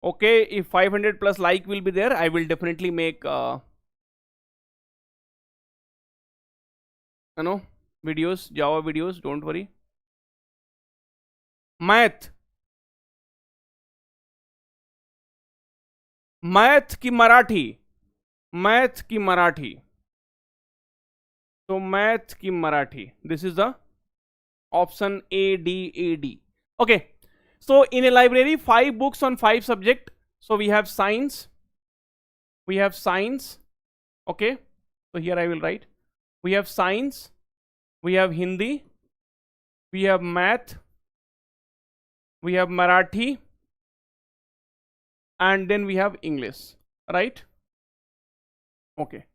Okay, if 500 plus like will be there, I will definitely make videos, Java videos, don't worry. Math की Marathi. So math की Marathi. This is the option A, D. Okay. So in a library, 5 books on 5 subject. So we have science. Okay. So here I will write. We have science. We have Hindi. We have math. We have Marathi. And then we have English. Right? Okay.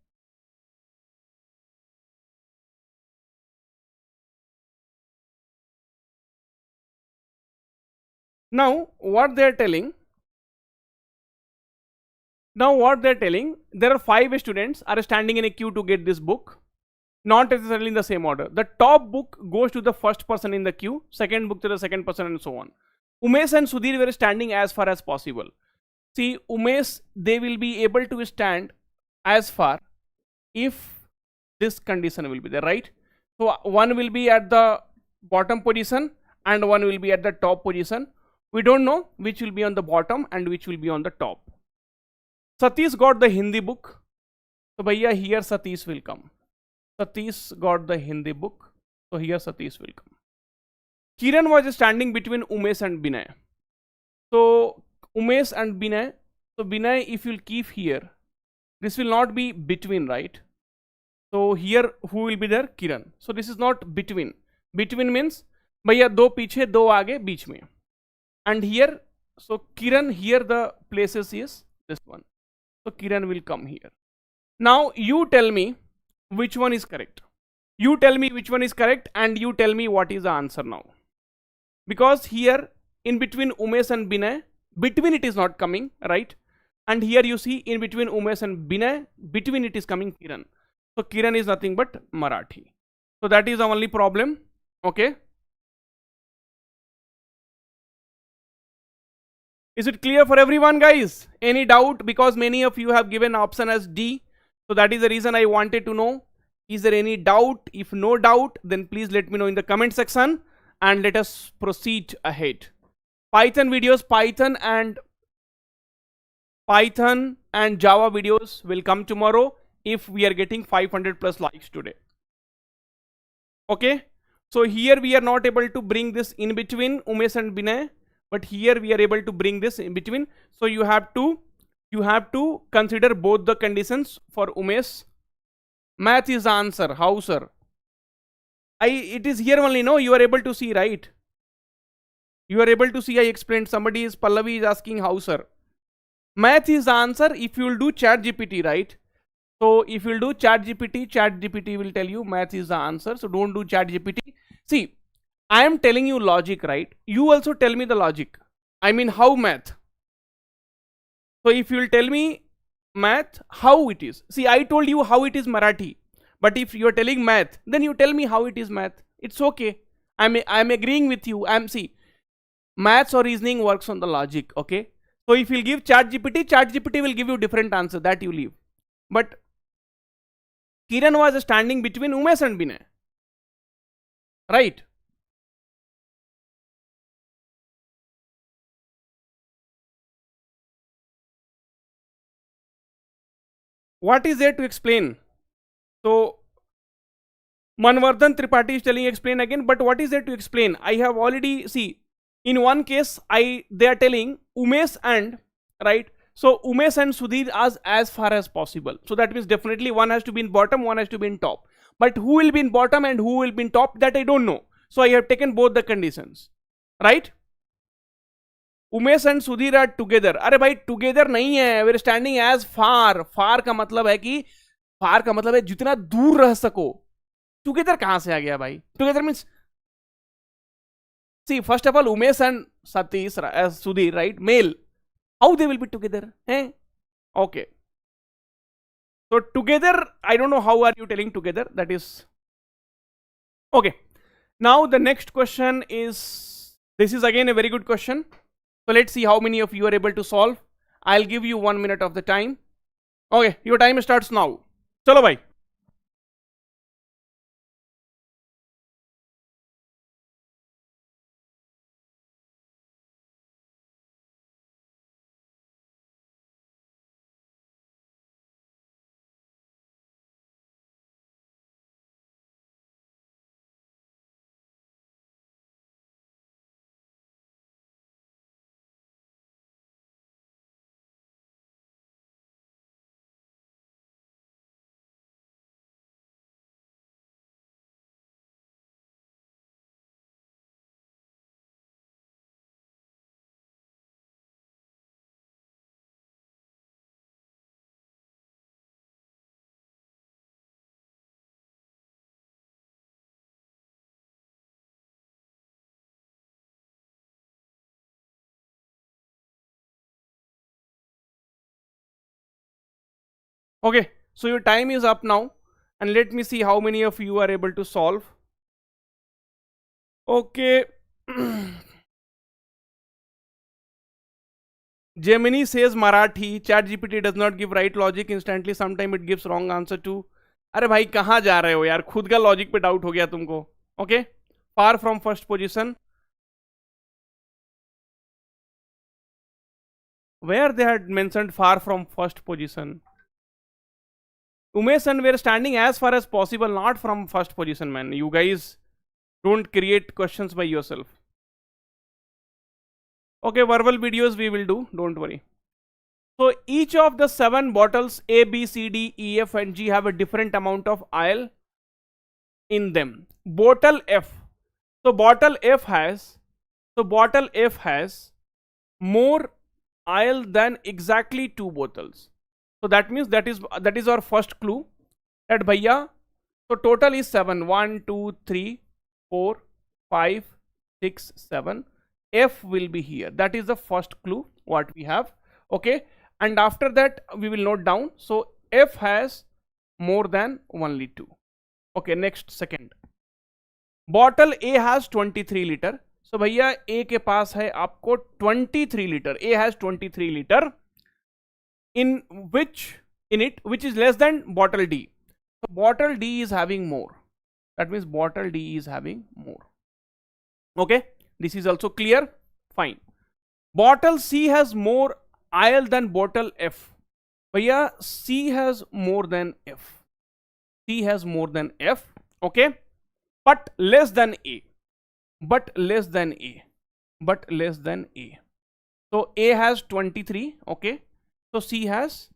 Now what they are telling, there are 5 students are standing in a queue to get this book, not necessarily in the same order. The top book goes to the first person in the queue, second book to the second person, and so on. Umesh and Sudhir were standing as far as possible. See, Umesh, they will be able to stand as far if this condition will be there, right? So one will be at the bottom position and one will be at the top position. We don't know which will be on the bottom and which will be on the top. Satish got the Hindi book. So bhaiya, here Satish will come. Satish got the Hindi book. So here Satish will come. Kiran was standing between Umesh and Binay. So Umesh and Binay. So Binay, if you'll keep here, this will not be between, right? So here who will be there? Kiran. So this is not between. Between means bhaiya do piche, do aage, beech mein. And here, so Kiran, here the places is this one. So Kiran will come here. Now you tell me which one is correct. You tell me which one is correct and you tell me what is the answer now. Because here in between Umesh and Binay, between it is not coming, right? And here you see in between Umesh and Binay, between it is coming Kiran. So Kiran is nothing but Marathi. So that is the only problem. Okay. Is it clear for everyone, guys? Any doubt? Because many of you have given option as D. So that is the reason I wanted to know. Is there any doubt? If no doubt, then please let me know in the comment section and let us proceed ahead. Python videos, Python and Java videos will come tomorrow if we are getting 500 plus likes today. Okay. So here we are not able to bring this in between Umesh and Binay. But here we are able to bring this in between. So you have to You have to consider both the conditions for Umesh. Math is the answer. How, sir? It is here only, no? You are able to see, right? You are able to see, I explained. Somebody is, Pallavi is asking how, sir? Math is the answer if you will do chat GPT, right? So if you will do chat GPT will tell you math is the answer. So don't do chat GPT. See, I am telling you logic, right? You also tell me the logic. I mean, how math? So if you will tell me math, how it is. See, I told you how it is Marathi. But if you are telling math, then you tell me how it is math. It's okay. I'm agreeing with you. See, maths or reasoning works on the logic, okay? So if you give chat GPT will give you different answer, that you leave. But Kiran was standing between Umesh and Binay, right? What is there to explain? So Manvardhan Tripathi is telling explain again, but what is there to explain? I have already, see, in one case they are telling Umesh and, right? So Umesh and Sudhir as far as possible. So that means definitely one has to be in bottom, one has to be in top. But who will be in bottom and who will be in top, that I don't know. So I have taken both the conditions, right? Umesh and Sudhir are together. अरे भाई together नहीं है, we're standing as far. Far का मतलब है कि, far का मतलब है जितना दूर रह सको. Together कहां से आ गया भाई? Together means, see, first of all, Umesh and Satish, Sudhir, right? Male. How they will be together? Eh? Okay. So together, I don't know how are you telling together. That is okay. Now the next question is, this is again a very good question. So let's see how many of you are able to solve. I'll give you 1 minute of the time. Okay, your time starts now. Chalo bhai. Okay, so your time is up now, and let me see how many of you are able to solve. Okay. Gemini says Marathi. ChatGPT does not give right logic instantly. Sometimes it gives wrong answer too. अरे भाई कहाँ जा रहे हो यार, खुद का logic पे डाउट हो गया तुमको. Okay, far from first position. Where they had mentioned far from first position. Umesh and we are standing as far as possible, not from first position, man. You guys don't create questions by yourself. Okay, verbal videos we will do, don't worry. So each of the 7 bottles A, B, C, D, E, F and G have a different amount of IL in them. Bottle F. So bottle F has more IL than exactly 2 bottles. So that means that is our first clue, that bhaiya, so total is 7. 1, 2, 3, 4, 5, 6, 7. F will be here. That is the first clue what we have. Okay, and after that we will note down. So F has more than only 2. Okay, next second. Bottle A has 23 liter. So भैया A के पास है आपको 23 liter. A has 23 liter. In it which is less than bottle D. So bottle D is having more. That means bottle D is having more. Okay, this is also clear. Fine. Bottle C has more IL than bottle F. Bhaiya C has more than F. C has more than F. Okay, but less than A. But less than A. But less than A. So A has 23. Okay. So C has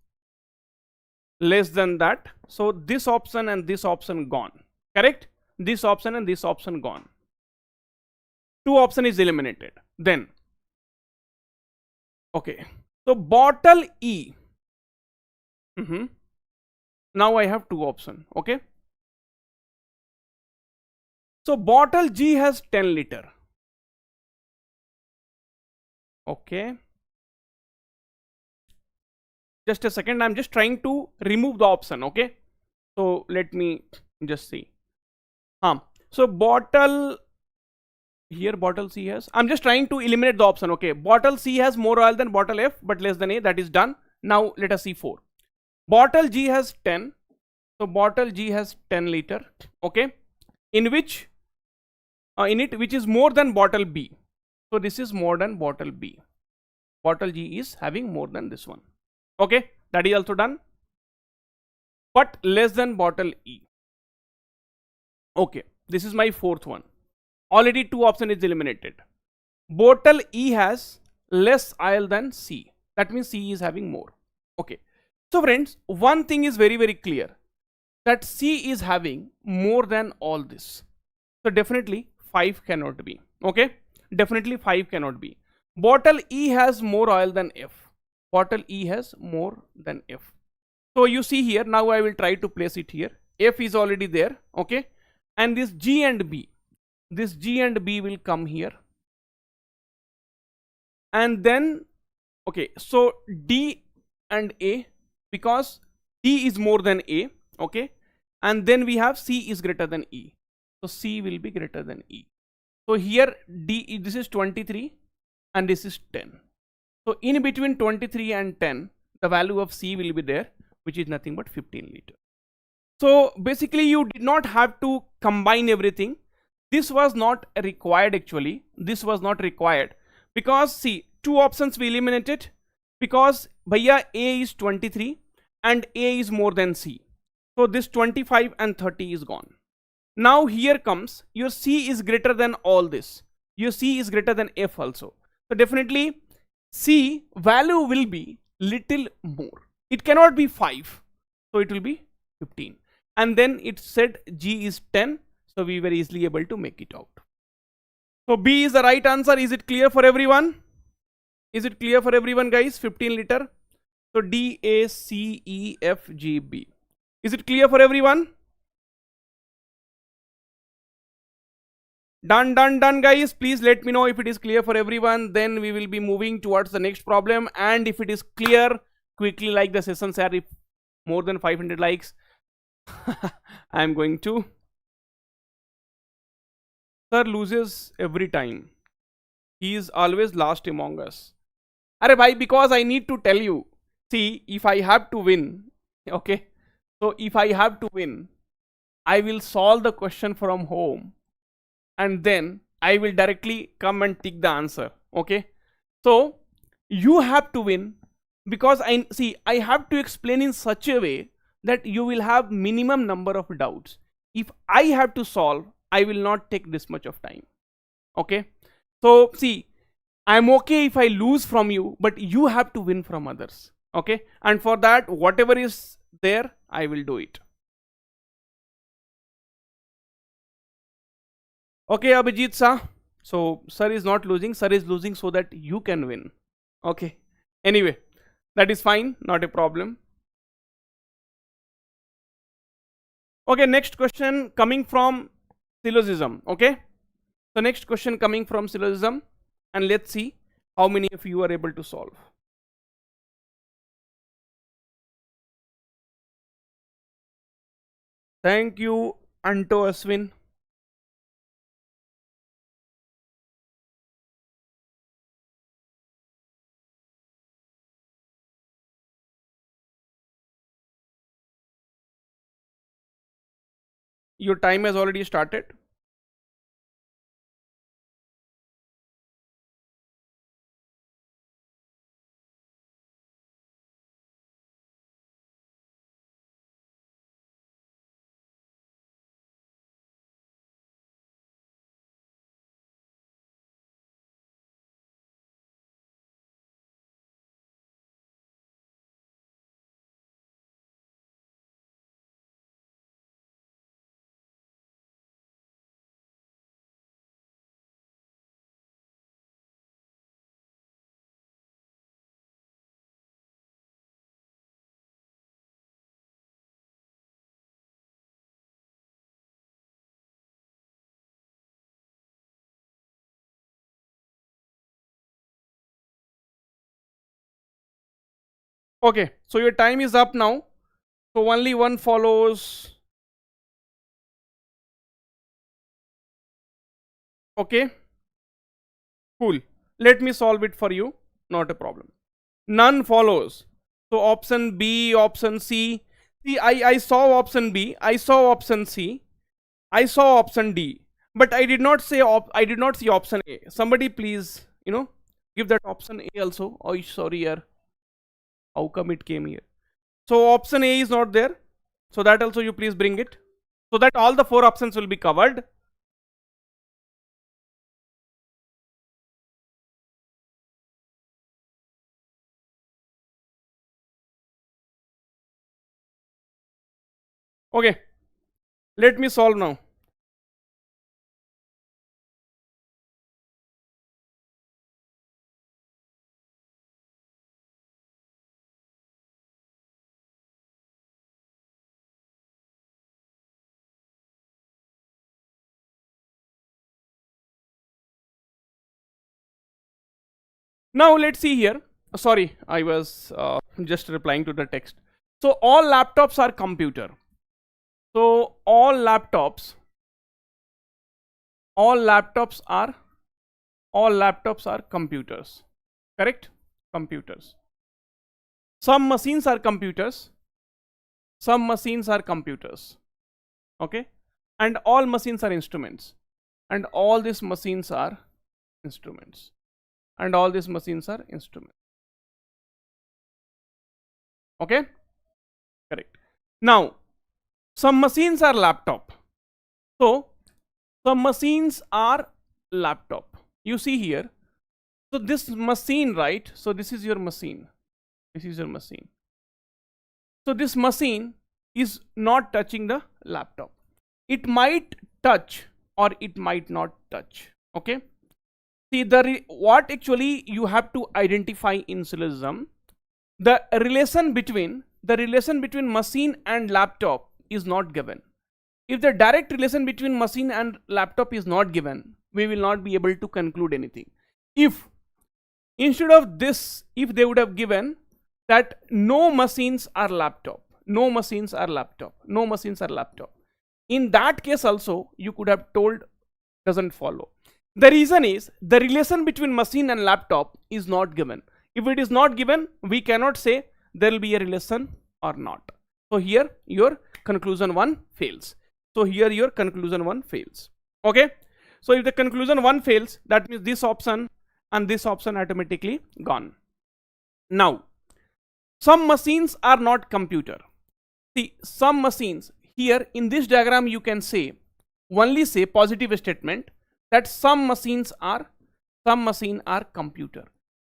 less than that. So this option and this option gone. Correct? This option and this option gone. Two option is eliminated. Then, okay. So bottle E. Now I have two option. Okay. So bottle G has 10 liter. Okay. Just a second. I'm just trying to remove the option. Okay. So let me just see. So bottle here, bottle C has. I'm just trying to eliminate the option. Okay. Bottle C has more oil than bottle F, but less than A. That is done. Now let us see 4. Bottle G has 10. So bottle G has 10 liter. Okay. In which in it which is more than bottle B. So this is more than bottle B. Bottle G is having more than this one. Okay, that is also done. But less than bottle E. Okay, this is my fourth one. Already two option is eliminated. Bottle E has less oil than C. That means C is having more. Okay. So friends, one thing is very, very clear, that C is having more than all this. So definitely 5 cannot be. Okay. Definitely 5 cannot be. Bottle E has more oil than F. Bottle E has more than F. So you see here, now I will try to place it here. F is already there. Okay. And this G and B. This G and B will come here. And then, okay, so D and A, because D is more than A. Okay. And then we have C is greater than E. So C will be greater than E. So here D, this is 23 and this is 10. So in between 23 and 10, the value of C will be there, which is nothing but 15 liter. So basically you did not have to combine everything. This was not required actually. This was not required because see, two options we eliminated because bhaiya A is 23 and A is more than C. So this 25 and 30 is gone. Now here comes your C is greater than all this. Your C is greater than F also. So definitely C value will be little more. It cannot be 5. So it will be 15. And then it said G is 10. So we were easily able to make it out. So B is the right answer. Is it clear for everyone? Is it clear for everyone, guys? 15 liter. So D, A, C, E, F, G, B. Is it clear for everyone? Done, done, done, guys. Please let me know if it is clear for everyone. Then we will be moving towards the next problem. And if it is clear, quickly like the session, share. If more than 500 likes, I am going to. Sir loses every time. He is always last among us. Arey bhai, because I need to tell you. See, if I have to win, okay. So if I have to win, I will solve the question from home. And then I will directly come and take the answer. Okay. So you have to win because I have to explain in such a way that you will have minimum number of doubts. If I have to solve, I will not take this much of time. Okay. So see, I'm okay if I lose from you, but you have to win from others. Okay. And for that, whatever is there, I will do it. Okay, Abhijit sir. So sir is not losing. Sir is losing so that you can win. Okay. Anyway, that is fine. Not a problem. Okay, next question coming from syllogism. Okay. So next question coming from syllogism, and let's see how many of you are able to solve. Thank you, Anto Aswin. Your time has already started. Okay, so your time is up now. So only one follows. Okay, cool. Let me solve it for you. Not a problem. None follows. So option B, option C. See, I saw option B, I saw option C, I saw option D, but I did not say I did not see option A. Somebody please, give that option A also. Oh, sorry, here. How come it came here? So option A is not there. So that also you please bring it. So that all the four options will be covered. Okay, let me solve now. Now let's see here. Sorry, I was just replying to the text. So all laptops are computer. So all laptops are computers. Correct? Computers. Some machines are computers. Some machines are computers. Okay? And all machines are instruments. And all these machines are instruments. And all these machines are instruments. Okay? Correct. Now, some machines are laptop. So, some machines are laptop. You see here. So, this machine, right? So, this is your machine. This is your machine. So, this machine is not touching the laptop. It might touch or it might not touch. Okay? See, what actually you have to identify in syllogism, the relation between machine and laptop is not given. If the direct relation between machine and laptop is not given, we will not be able to conclude anything. If instead of this, if they would have given that no machines are laptop, no machines are laptop, no machines are laptop, in that case also you could have told doesn't follow. The reason is the relation between machine and laptop is not given. If it is not given, we cannot say there will be a relation or not. So here your conclusion 1 fails. So here your conclusion 1 fails. Okay. So if the conclusion 1 fails, that means this option and this option automatically gone. Now, some machines are not computer. See, some machines here in this diagram you can say only say positive statement that some machines are computer.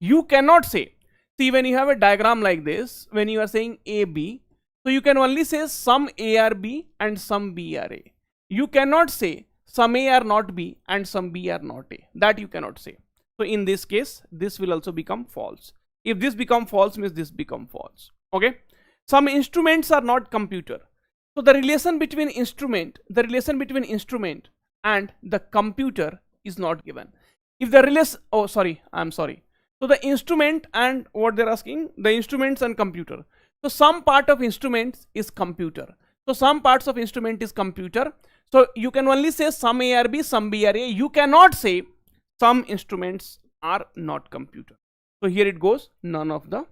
You cannot say, see, when you have a diagram like this, when you are saying A, B, so you can only say some A are B and some B are A. You cannot say some A are not B and some B are not A. That you cannot say. So in this case, this will also become false. If this become false, means this become false. Okay. Some instruments are not computer. So the relation between instrument and the computer is not given. If the relation, oh sorry, I'm sorry. So the instrument and what they're asking, the instruments and computer. So some part of instruments is computer. So some parts of instrument is computer. So you can only say some A are B, some B are A. You cannot say some instruments are not computer. So here it goes, none of the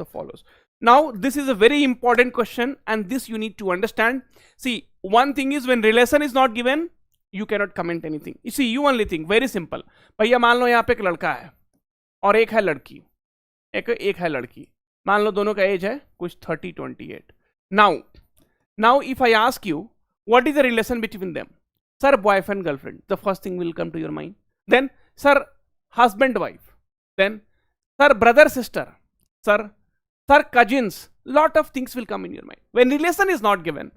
follows. Now this is a very important question and this you need to understand. See, one thing is when relation is not given, you cannot comment anything. You see, you only think, very simple. भैया मान लो यहाँ पे एक लड़का है और एक है लड़की, एक है लड़की. मान लो दोनों का एज है कुछ 30-28. Now if I ask you what is the relation between them, sir, boyfriend girlfriend, the first thing will come to your mind. Then sir, husband wife. Then sir, brother sister. Sir, cousins. Lot of things will come in your mind. When relation is not given,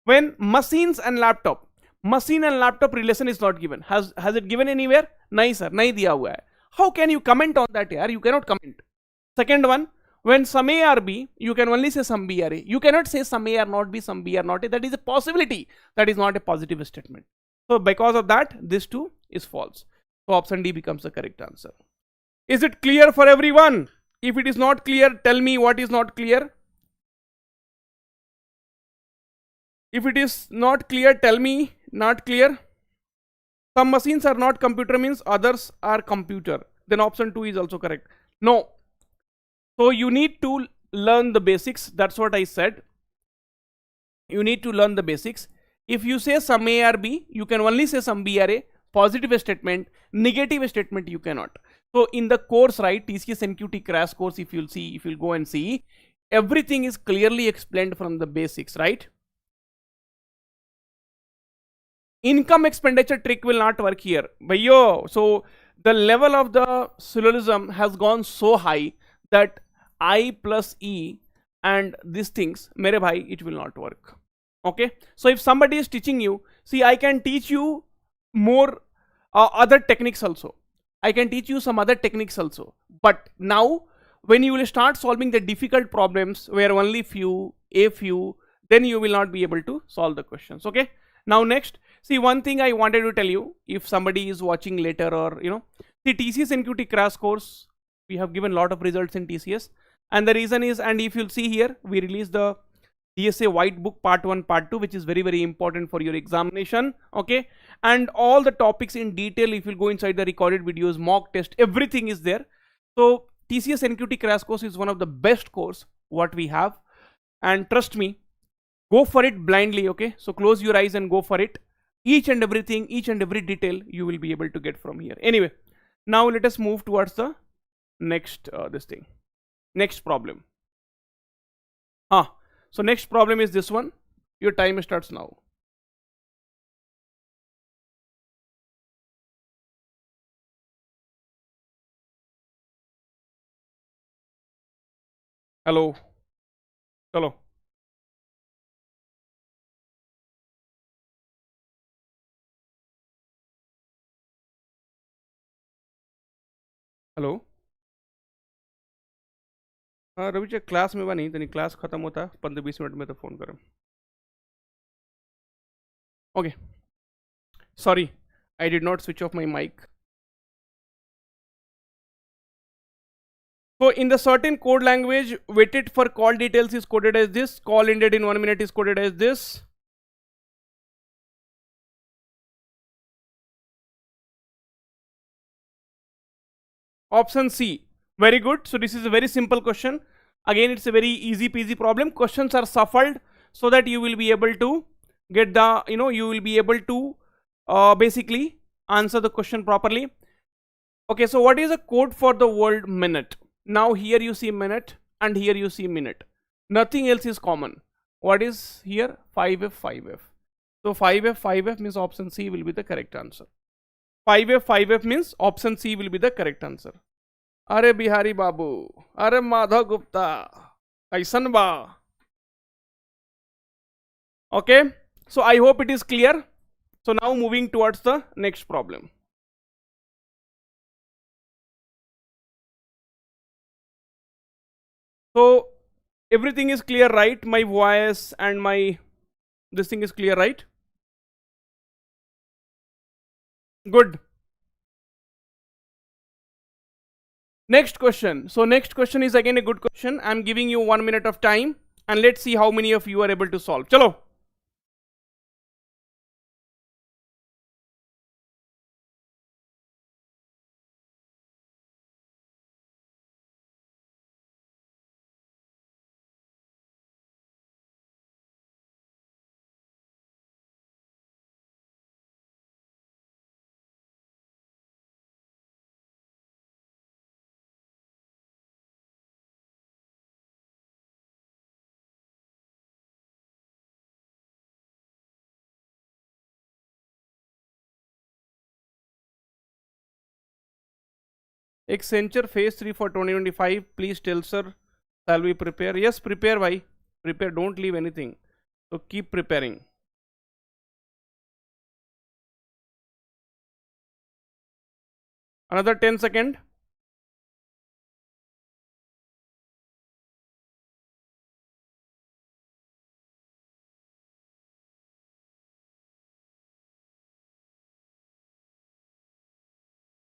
when machine and laptop relation is not given, has it given anywhere? Nahi sir, nahi diya hua hai. How can you comment on that yaar? You cannot comment. Second one, when some A are B, you can only say some B are A. You cannot say some A are not B, some B are not A. That is a possibility. That is not a positive statement. So because of that, this too is false. So option D becomes the correct answer. Is it clear for everyone? If it is not clear, tell me what is not clear. If it is not clear, tell me not clear. Some machines are not computer means others are computer. Then option 2 is also correct. No. So you need to learn the basics. That's what I said. You need to learn the basics. If you say some A or B, you can only say some B or A. Positive statement, negative statement you cannot. So in the course, right, TCS NQT crash course, if you'll go and see, everything is clearly explained from the basics, right? Income expenditure trick will not work here. Bhaiyo, so the level of the syllogism has gone so high that I plus E and these things, mere bhai, it will not work. Okay, so if somebody is teaching you, see, I can teach you more other techniques also. I can teach you some other techniques also. But now, when you will start solving the difficult problems where only a few, then you will not be able to solve the questions. Okay. Now next, see, one thing I wanted to tell you, if somebody is watching later, or the TCS NQT crash course, we have given a lot of results in TCS, and the reason is, and if you'll see here, we released the DSA white book part 1 part 2, which is very, very important for your examination. Okay, and all the topics in detail, if you'll go inside the recorded videos, mock test, everything is there. So TCS NQT crash course is one of the best course what we have, and trust me, go for it blindly. Okay, so close your eyes and go for it. Each and everything, each and every detail you will be able to get from here. Anyway, now let us move towards the next next problem. So next problem is this one. Your time starts now. Hello. Hello. Hello. हाँ Ravi class में बनी तनी class खत्म होता 15-20 minute में तो phone करो. Okay, sorry, I did not switch off my mic. So in the certain code language, waited for call details is coded as this, call ended in 1 minute is coded as this. Option C. Very good. So this is a very simple question. Again, it's a very easy peasy problem. Questions are shuffled so that you will be able to get the, you will be able to basically answer the question properly. Okay, so what is the code for the word minute? Now here you see minute and here you see minute. Nothing else is common. What is here? 5F, 5F. So 5F, 5F means option C will be the correct answer. 5F, 5F means option C will be the correct answer. अरे बिहारी बाबू, अरे माधव गुप्ता, कैसन बा? Okay, so I hope it is clear. So now moving towards the next problem. So everything is clear, right? My voice and my this thing is clear, right? Good. Next question. So next question is again a good question. I'm giving you 1 minute of time and let's see how many of you are able to solve. Chalo. Accenture phase 3 for 2025. Please tell sir, shall we prepare? Yes, prepare. Why? Prepare. Don't leave anything. So keep preparing. Another 10 seconds.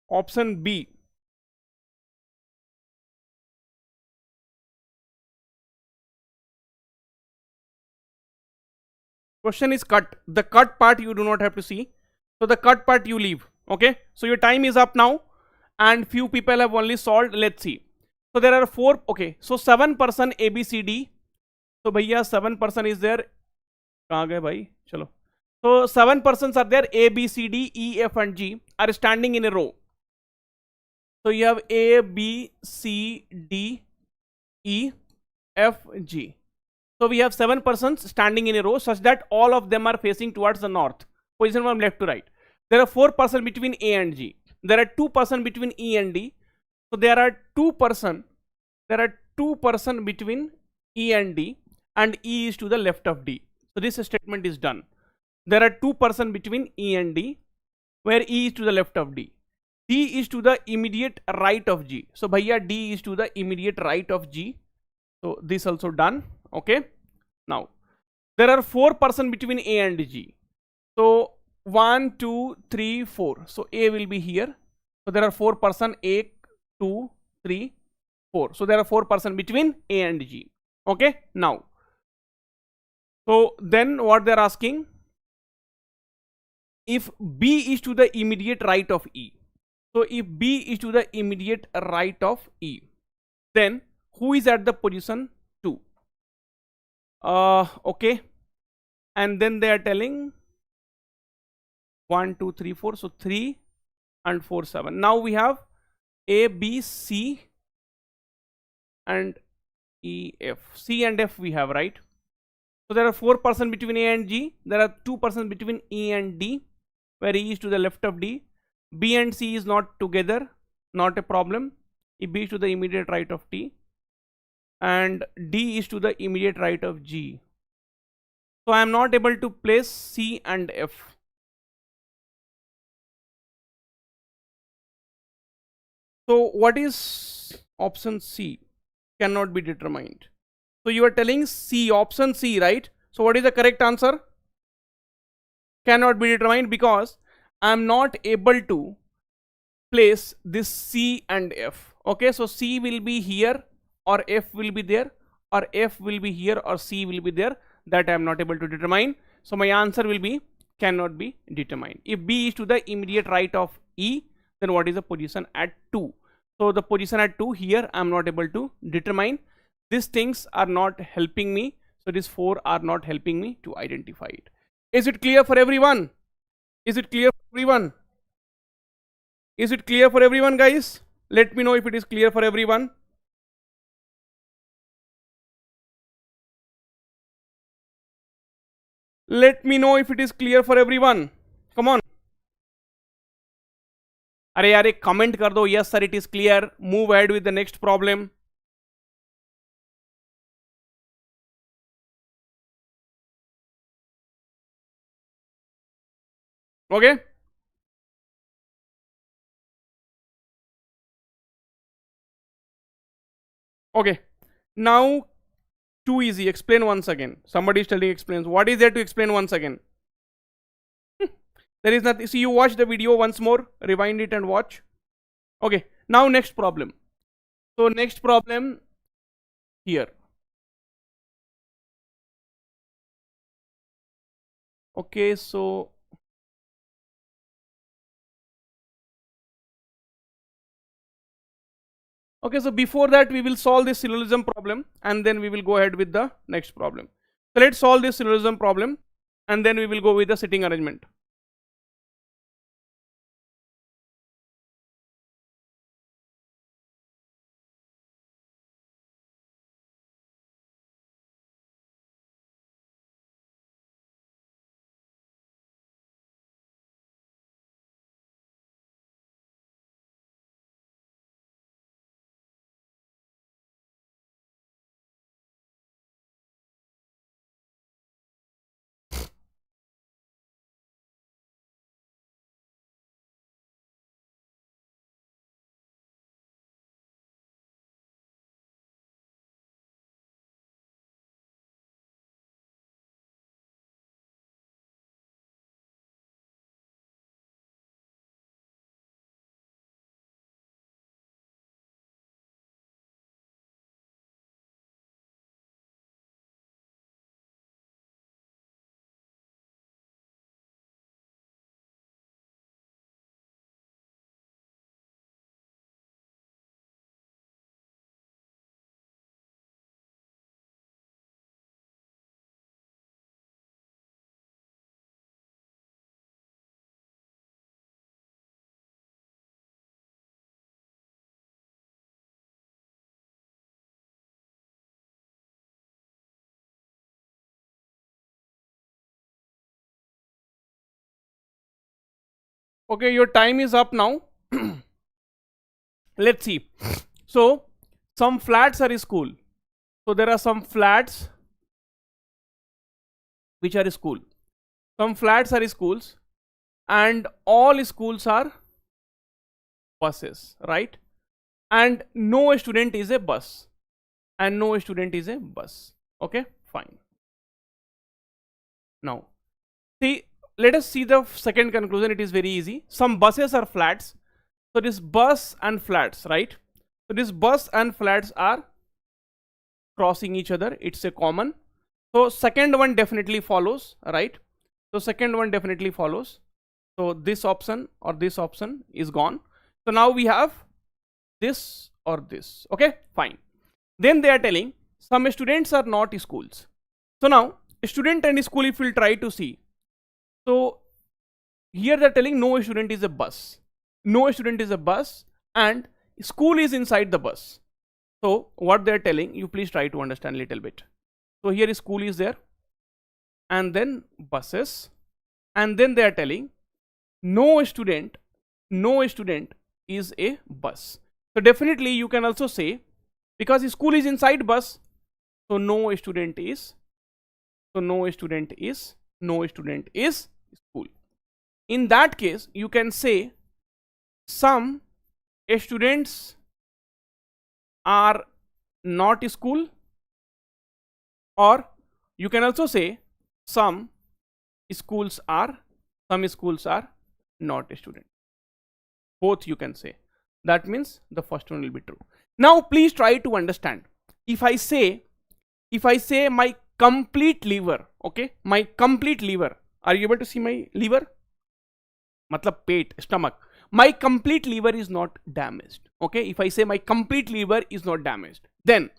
Option B. Question is cut. The cut part you do not have to see. So the cut part you leave. Okay. So your time is up now, and few people have only solved. Let's see. So there are four. Okay. So 7% A B C D. So भैया 7% is there. कहाँ गए भाई? चलो. So 7% are there. A B C D E F and G are standing in a row. So you have A B C D E F G. So we have 7 persons standing in a row such that all of them are facing towards the north. Position from left to right. There are 4 persons between A and G. There are 2 persons between E and D. So there are 2 persons. There are 2 persons between E and D, and E is to the left of D. So this statement is done. There are 2 persons between E and D, where E is to the left of D. D is to the immediate right of G. So bhaiya D is to the immediate right of G. So this also done. Okay. Now there are 4 persons between A and G. So 1, 2, 3, 4. So A will be here. So there are 4 persons. 1, 2, 3, 4. So there are 4 persons between A and G. Okay. Now, so then what they are asking, if B is to the immediate right of E. So if B is to the immediate right of E, then who is at the position 2? Okay. And then they are telling 1, 2, 3, 4. So 3 and 4, 7. Now we have A, B, C and E, F. C and F we have, right? So there are 4 persons between A and G. There are 2 persons between E and D, where E is to the left of D. B and C is not together, not a problem. If B is to the immediate right of T, and D is to the immediate right of G. So I am not able to place C and F. So what is option C? Cannot be determined. So you are telling C, option C, right? So what is the correct answer? Cannot be determined, because I am not able to place this C and F. Okay, so C will be here, or F will be there, or F will be here, or C will be there. That I am not able to determine. So my answer will be cannot be determined. If B is to the immediate right of E, then what is the position at 2? So the position at 2 here I am not able to determine. These things are not helping me. So these 4 are not helping me to identify it. Is it clear for everyone? Is it clear for everyone? Is it clear for everyone, guys? Let me know if it is clear for everyone. Let me know if it is clear for everyone. Come on. अरे यार एक comment कर दो, yes sir it is clear. Move ahead with the next problem. Okay. Okay. Now too easy. Explain once again. Somebody is telling explains. What is there to explain once again? There is nothing. See, you watch the video once more, rewind it and watch. Okay. Now next problem. So next problem here. Okay, so okay, so before that we will solve this syllogism problem, and then we will go ahead with the next problem. So let's solve this syllogism problem, and then we will go with the sitting arrangement. Okay, your time is up now. Let's see. So some flats are school. So there are some flats which are school. Some flats are schools, and all schools are buses, right? And no student is a bus, and no student is a bus. Okay, fine. Now, see, let us see the second conclusion. It is very easy. Some buses are flats. So this bus and flats, right? So this bus and flats are crossing each other. It's a common. So second one definitely follows, right? So second one definitely follows. So this option or this option is gone. So now we have this or this. Okay, fine. Then they are telling some students are not schools. So now student and school, if we'll try to see. So here they're telling no student is a bus. No student is a bus and school is inside the bus. So what they're telling, you please try to understand a little bit. So here school is there and then buses, and then they are telling no student is a bus. So definitely you can also say, because school is inside bus, so no student is school. In that case you can say some students are not school, or you can also say some schools are not a student. Both you can say. That means the first one will be true. Now please try to understand. If I say my complete liver, okay, my complete liver, are you able to see my liver? Matlab pet, stomach. My complete liver is not damaged. Okay, if I say my complete liver is not damaged, then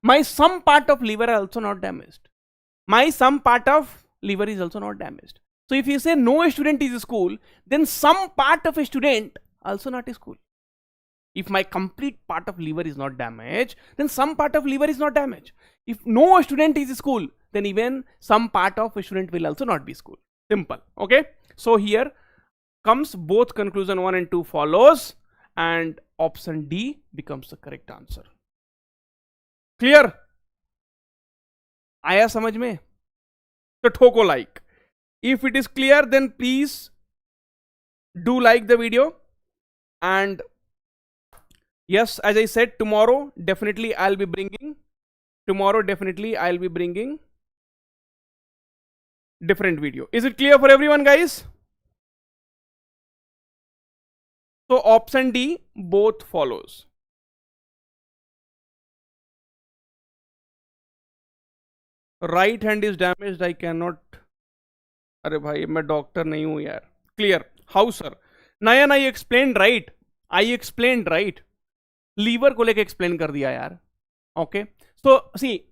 my some part of liver are also not damaged. My some part of liver is also not damaged. So if you say no student is a school, then some part of a student also not a school. If my complete part of liver is not damaged, then some part of liver is not damaged. If no student is a school, then even some part of a student will also not be school. Simple. Okay. So here comes both conclusion 1 and 2 follows, and option D becomes the correct answer. Clear? आया समझ में? तो ठोको like. If it is clear, then please do like the video. And yes, as I said, tomorrow definitely I'll be bringing different video. Is it clear for everyone, guys? So option D, both follows. Right hand is damaged, I cannot. अरे भाई मैं doctor नहीं हूं यार. Clear? How sir? Nayan, I explained right. Liver को लेके explain कर दिया यार. Okay. So see,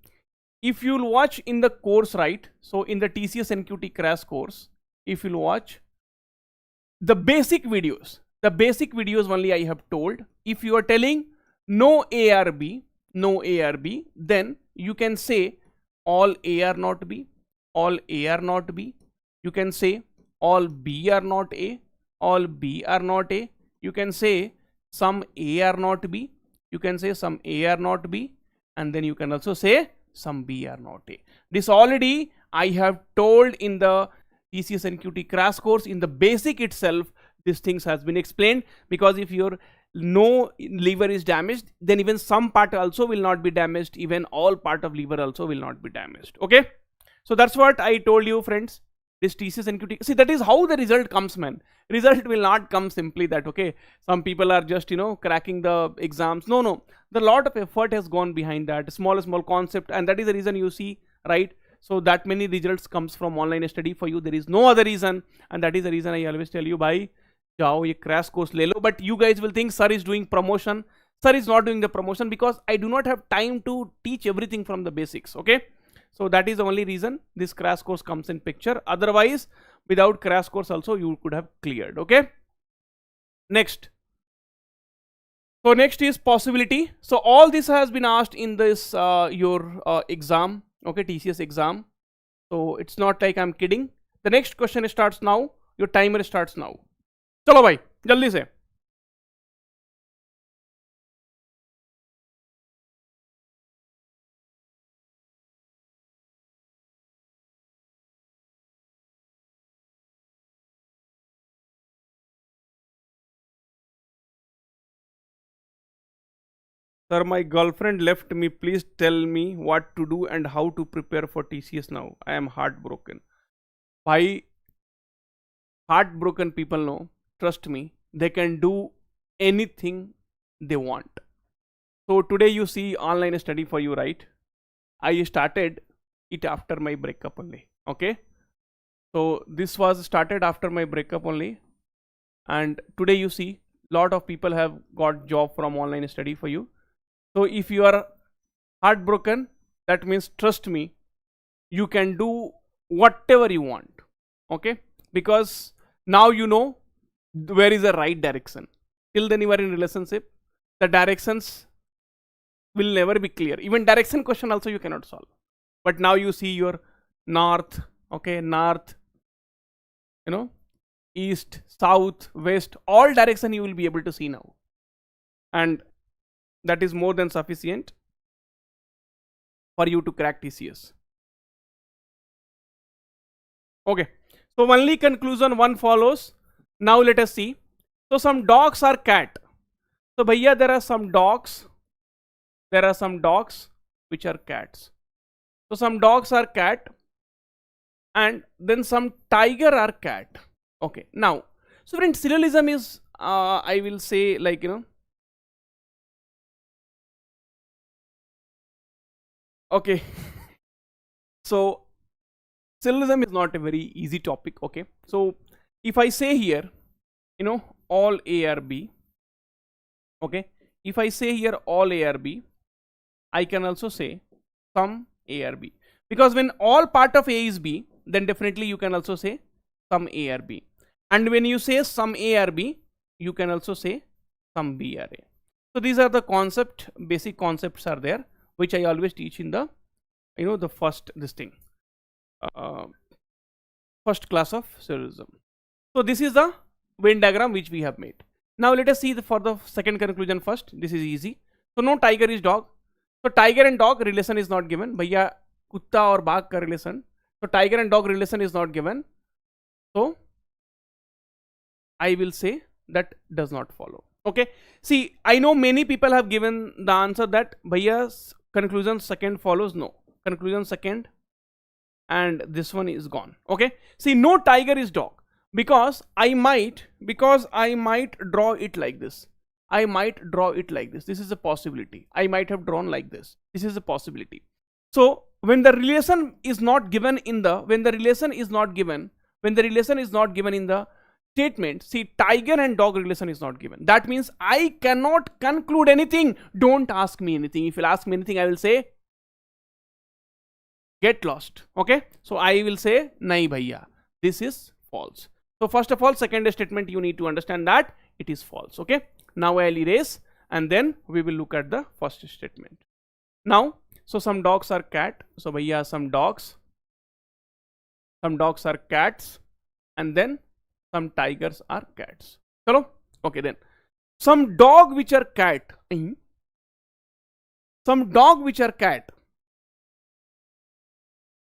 if you'll watch in the course, right? So in the TCS NQT crash course, if you'll watch the basic videos only I have told. If you are telling no ARB, then you can say all A are not B, all A are not B. You can say all B are not A, all B are not A. You can say some A are not B, you can say some A are not B, and then you can also say some B are not A. This already I have told in the TCS NQT crash course. In the basic itself, these things has been explained, because if your no liver is damaged, then even some part also will not be damaged, even all part of liver also will not be damaged. Okay, so that's what I told you, friends. This TCS NQT, see, that is how the result comes, man. Result will not come simply that, okay, some people are just, cracking the exams. No, the lot of effort has gone behind that, small concept, and that is the reason you see, right? So that many results comes from online study for you. There is no other reason, and that is the reason I always tell you, bhai, jao ye crash course le lo. But you guys will think sir is doing promotion. Sir is not doing the promotion, because I do not have time to teach everything from the basics. Okay, so that is the only reason this crash course comes in picture. Otherwise, without crash course also you could have cleared. Okay, next. So next is possibility. So all this has been asked in this your exam. Okay, TCS exam. So it's not like I'm kidding. The next question starts now. Your timer starts now. चलो भाई जल्दी से। Sir, my girlfriend left me. Please tell me what to do and how to prepare for TCS now. I am heartbroken. Bhai, heartbroken people know, trust me, they can do anything they want. So today you see online study for you, right? I started it after my breakup only. Okay. So this was started after my breakup only. And today you see lot of people have got job from online study for you. So if you are heartbroken, that means trust me, you can do whatever you want. Okay, because now you know where is the right direction. Till then you are in relationship, the directions will never be clear. Even direction question also you cannot solve. But now you see your north, okay, north, you know, east, south, west, all direction you will be able to see now. And that is more than sufficient for you to crack TCS. Okay, so only conclusion one follows. Now let us see. So some dogs are cat. So bhaiya, there are some dogs which are cats. So some dogs are cat, and then some tiger are cat. Okay, now so friends, syllogism is I will say, like, you know, okay. So syllogism is not a very easy topic. Okay, so if I say here, you know, all A are B, okay, if I say here all A are B, I can also say some A are B, because when all part of A is B, then definitely you can also say some A are B, and when you say some A are B, you can also say some B are A. So these are the concept, basic concepts are there, which I always teach in the, you know, the first this thing, first class of syllogism. So this is the Venn diagram which we have made. Now let us see for the second conclusion first. This is easy. So no tiger is dog. So tiger and dog relation is not given. Bhaiya kutta और बाघ का relation. So tiger and dog relation is not given. So I will say that does not follow. Okay. See, I know many people have given the answer that bhaiya conclusion second follows. No. Conclusion second and this one is gone. Okay. See, no tiger is dog. Because I might draw it like this. I might draw it like this. This is a possibility. I might have drawn like this. This is a possibility. So when the relation is not given in the, when the relation is not given in the statement, see, tiger and dog relation is not given. That means I cannot conclude anything. Don't ask me anything. If you'll ask me anything, I will say get lost. Okay. So I will say nahi bhaiya, this is false. So first of all, second statement you need to understand that it is false. Okay. Now I'll erase and then we will look at the first statement. Now, so some dogs are cat. So bhaiya, some dogs are cats, and then some tigers are cats. Chalo. Okay, then some dog which are cat. Some dog which are cat.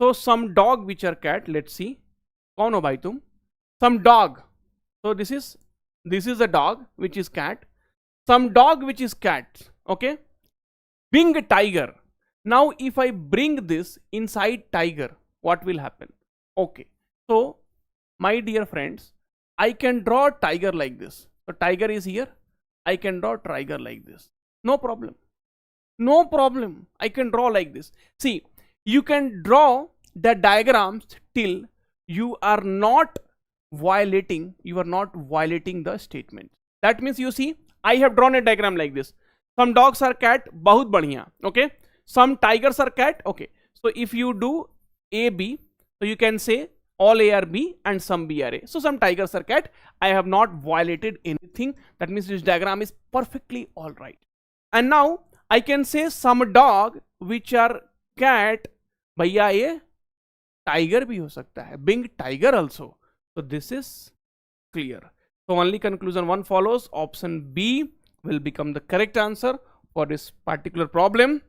So some dog which are cat. Let's see. कौन हो भाई तुम? Some dog. So this is a dog which is cat. Some dog which is cat. Okay. Being a tiger. Now if I bring this inside tiger, what will happen? Okay. So my dear friends, I can draw tiger like this. So tiger is here. I can draw tiger like this. No problem. No problem. I can draw like this. See, you can draw the diagrams till you are not violating the statement. That means, you see, I have drawn a diagram like this. Some dogs are cat, bahut badhiya. Okay. Some tigers are cat. Okay. So if you do A, B, so you can say all A are B and some B are A. So some tigers are cat. I have not violated anything. That means this diagram is perfectly all right. And now I can say some dog which are cat. भैया ये tiger भी हो सकता है, being tiger also. So this is clear. So only conclusion one follows. Option B will become the correct answer for this particular problem.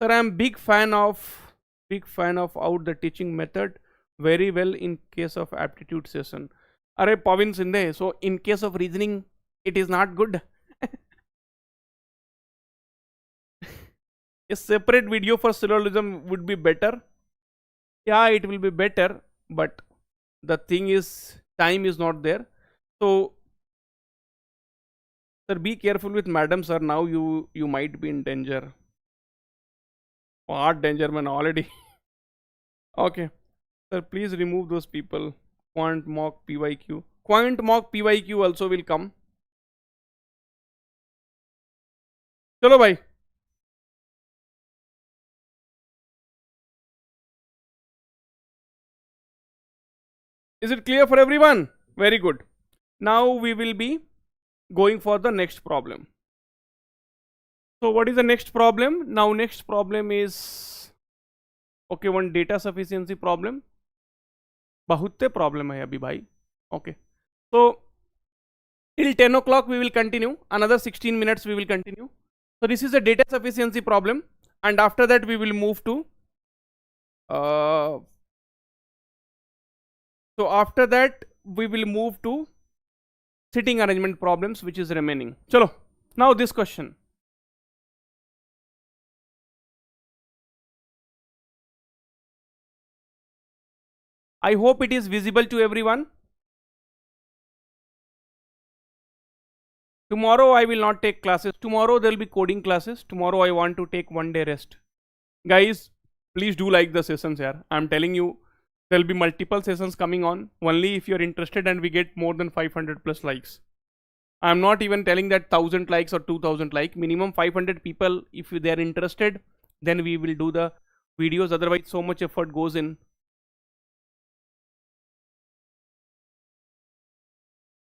Sir, I am big fan of out the teaching method very well in case of aptitude session. Are Pavin Sindhe, so in case of reasoning it is not good. A separate video for syllogism would be better. Yeah, it will be better, but the thing is time is not there. So sir, be careful with madam, sir. Now you might be in danger. What danger, man, already. Okay. Sir, please remove those people. Quant mock PYQ. Quant mock PYQ also will come. Chalo bhai. Is it clear for everyone? Very good. Now we will be going for the next problem. So what is the next problem? Now next problem is, okay, one data sufficiency problem. बहुत problem है अभी भाई. Okay. So till 10 o'clock we will continue. Another 16 minutes we will continue. So this is a data sufficiency problem, and after that we will move to so after that we will move to sitting arrangement problems, which is remaining. Chalo. Now this question. I hope it is visible to everyone. Tomorrow I will not take classes. Tomorrow there will be coding classes. Tomorrow I want to take one day rest. Guys, please do like the sessions here. I'm telling you, there will be multiple sessions coming on. Only if you're interested and we get more than 500 plus likes. I'm not even telling that 1000 likes or 2000 like. Minimum 500 people. If they are interested, then we will do the videos. Otherwise, so much effort goes in.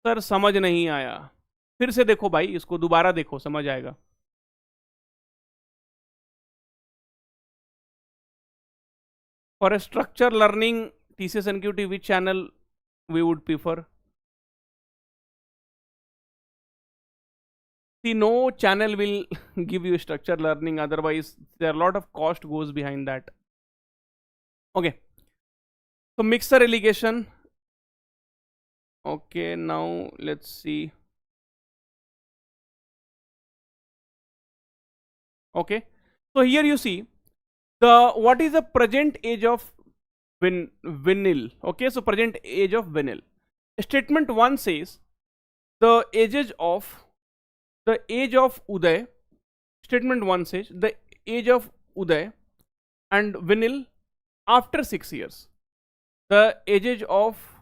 Sir समझ नहीं आया. फिर से देखो भाई, इसको दोबारा देखो, समझ आएगा. For a structure learning TCS NQT, which channel we would prefer? See, no channel will give you structure learning, otherwise there are a lot of cost goes behind that. Okay, so mixer allegation. Okay, now let's see. Okay, so here you see the what is the present age of vinyl. Okay, so present age of vinyl. Statement 1 says the age of Uday. Statement 1 says the age of Uday and vinyl after 6 years. The age of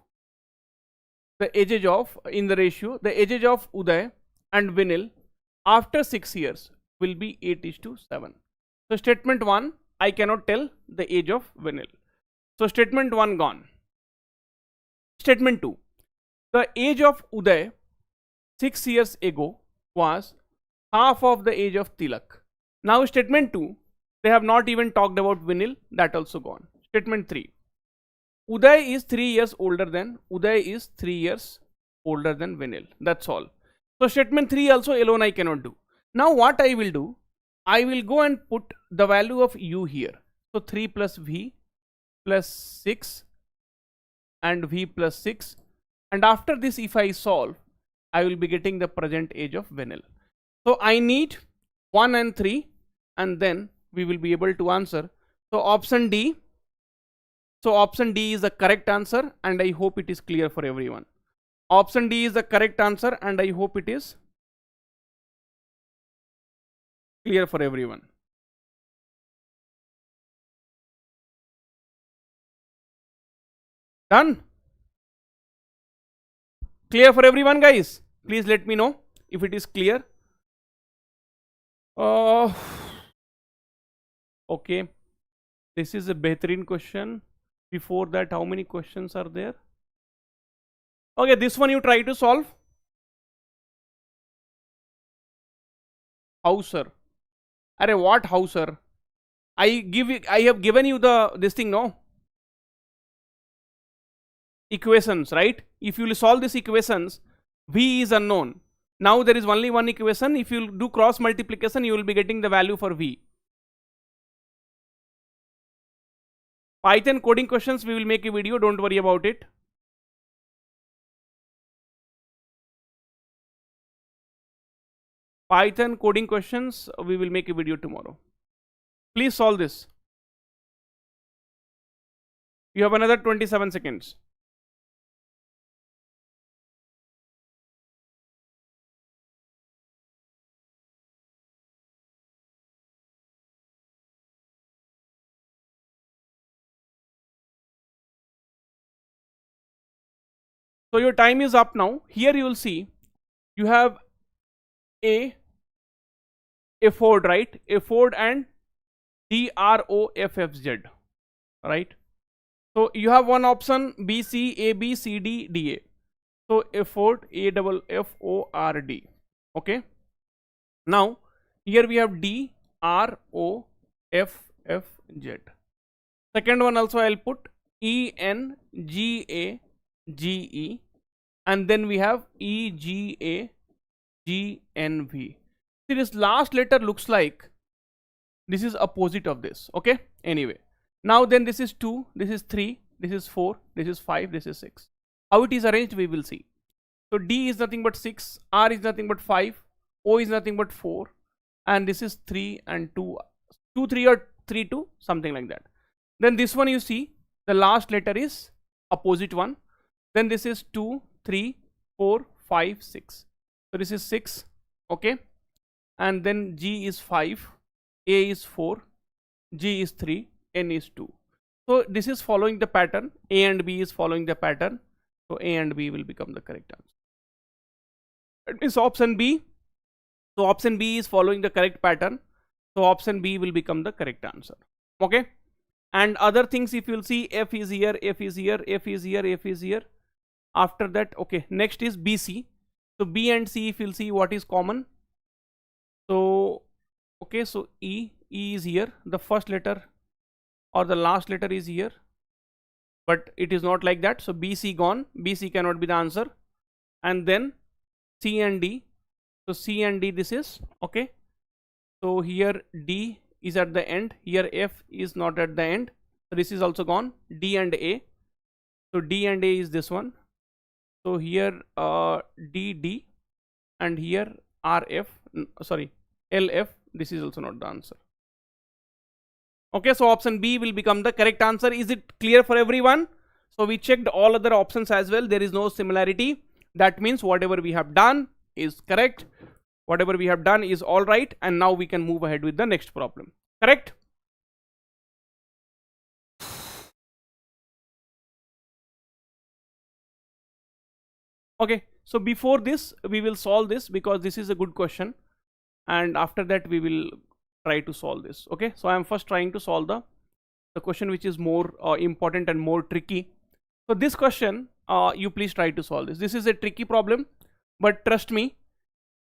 in the ratio, the age of Uday and vinyl after 6 years will be 8:7. So statement 1, I cannot tell the age of vinyl. So statement 1 gone. Statement 2, the age of Uday 6 years ago was half of the age of Tilak. Now statement 2, they have not even talked about vinyl, that also gone. Statement 3, Uday is 3 years older than vinyl. That's all. So statement 3 also alone I cannot do. Now what I will do, I will go and put the value of u here. So 3 plus v plus 6 and v plus 6, and after this if I solve, I will be getting the present age of vinyl. So I need 1 and 3, and then we will be able to answer. So option D. So option D is the correct answer, and I hope it is clear for everyone. Option D is the correct answer, and I hope it is clear for everyone. Done? Clear for everyone, guys? Please let me know if it is clear. Okay. This is a Behtareen question. Before that, how many questions are there? Okay, this one you try to solve. How, sir? Arey, what how, sir? I have given you this thing, no? Equations, right? If you will solve these equations, V is unknown. Now there is only one equation. If you do cross multiplication, you will be getting the value for V. Python coding questions, we will make a video, don't worry about it. Python coding questions, we will make a video tomorrow. Please solve this. You have another 27 seconds. So your time is up now. Here you will see you have a afford, right? Afford and DROFFZ, right? So you have one option B, C, A, B, C, D, D, A. So afford, A double F O R D. Okay. Now here we have D R O F F Z. Second one also I'll put E N G A G E, and then we have E G A G N V. See, this last letter looks like this is opposite of this. Okay. Anyway, now then this is 2, this is 3, this is 4, this is 5, this is 6. How it is arranged we will see. So D is nothing but 6, R is nothing but 5, O is nothing but 4, and this is 3 and 2, 2 3 or 3 2, something like that. Then this one you see the last letter is opposite one. Then this is 2 3 4 5 6. So this is 6. Okay. And then G is 5, A is 4, G is 3, N is 2. So this is following the pattern. A and B is following the pattern. So A and B will become the correct answer. It means option B. So option B is following the correct pattern. So option B will become the correct answer. Okay. And other things, if you'll see, F is here, F is here, F is here, F is here. After that, okay, next is BC. So B and C, if you'll see what is common. So, okay, so E is here. The first letter or the last letter is here. But it is not like that. So BC gone. BC cannot be the answer. And then C and D. So C and D this is, okay. So here D is at the end. Here F is not at the end. So this is also gone. D and A. So D and A is this one. So here D, D, and here RF, sorry, LF. This is also not the answer. Okay, so option B will become the correct answer. Is it clear for everyone? So we checked all other options as well. There is no similarity. That means whatever we have done is correct. Whatever we have done is all right. And now we can move ahead with the next problem. Correct? Okay, so before this, we will solve this because this is a good question. And after that, we will try to solve this. Okay, so I am first trying to solve the question which is more important and more tricky. So this question, you please try to solve this. This is a tricky problem, but trust me,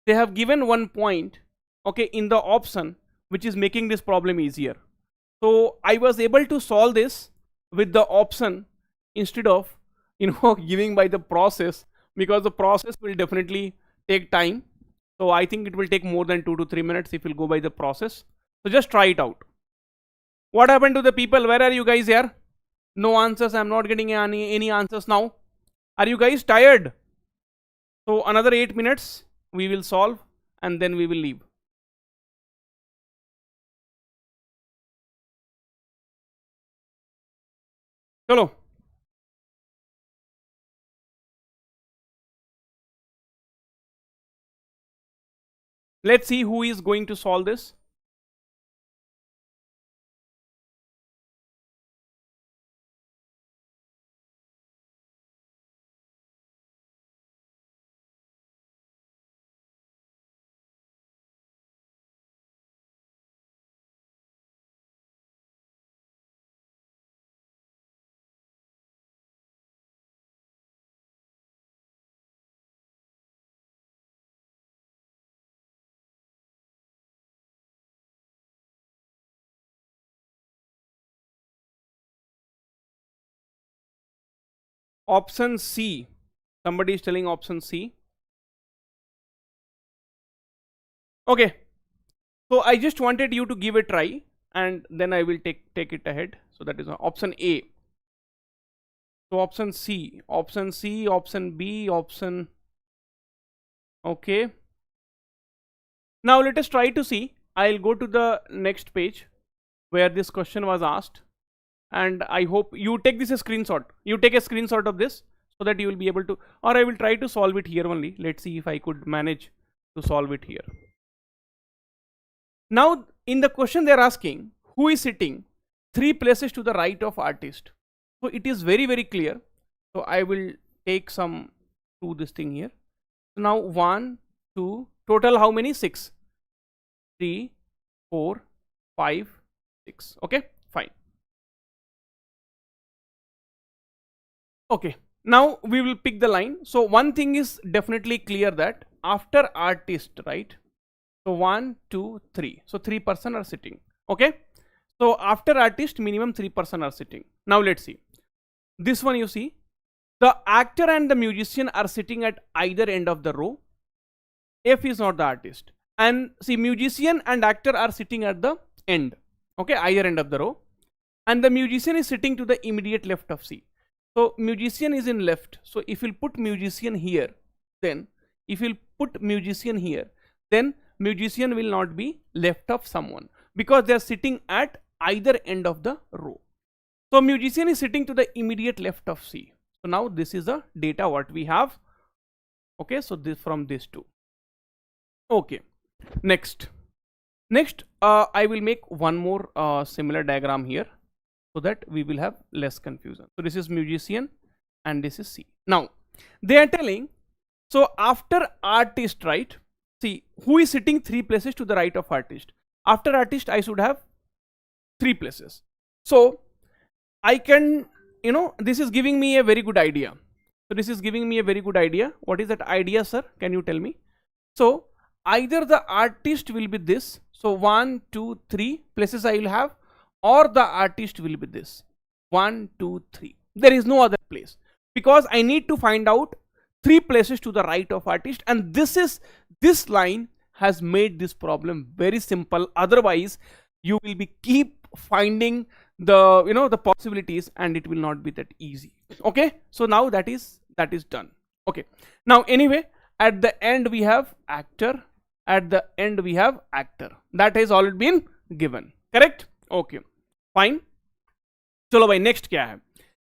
they have given one point, okay, in the option which is making this problem easier. So I was able to solve this with the option instead of, giving by the process, because the process will definitely take time. So I think it will take more than 2 to 3 minutes if you'll go by the process. So just try it out. What happened to the people? Where are you guys here? No answers. I'm not getting any answers now. Are you guys tired? So another 8 minutes we will solve and then we will leave. Chalo. Let's see who is going to solve this. Option C. Somebody is telling option C. Okay, so I just wanted you to give a try and then I will take it ahead. So that is option A. So option C, option B, option. Okay. Now let us try to see. I'll go to the next page where this question was asked, and I hope you take this a screenshot. You take a screenshot of this so that you will be able to, or I will try to solve it here only. Let's see if I could manage to solve it here. Now in the question they are asking who is sitting 3 places to the right of artist. So it is very clear. So I will take some to this thing here. So now 1, 2, total how many? 6. 3, 4, 5, 6. Okay, fine. Okay, now we will pick the line. So one thing is definitely clear that after artist, right? So 1, 2, 3. So 3 person are sitting. Okay. So after artist, minimum 3 person are sitting. Now let's see. This one you see, the actor and the musician are sitting at either end of the row. F is not the artist. And see, musician and actor are sitting at the end. Okay, either end of the row. And the musician is sitting to the immediate left of C. So musician is in left. So if you'll put musician here, then if you'll put musician here, then musician will not be left of someone because they are sitting at either end of the row. So musician is sitting to the immediate left of C. So now this is the data what we have. Okay, so this from this two. Okay, next I will make one more similar diagram here so that we will have less confusion. So this is musician and this is C. Now they are telling, so after artist, right? See, who is sitting 3 places to the right of artist? After artist I should have 3 places. So I can, this is giving me a very good idea. So this is giving me a very good idea. What is that idea, sir? Can you tell me? So either the artist will be this. So 1, 2, 3 places I will have, or the artist will be this. 1, 2, 3. There is no other place because I need to find out 3 places to the right of artist, and this line has made this problem very simple. Otherwise you will be keep finding the the possibilities and it will not be that easy. Okay, so now that is done. Okay, now anyway, at the end we have actor, at the end we have actor. That has already been given, correct? Okay, fine. Chalo bhai, next kya hai?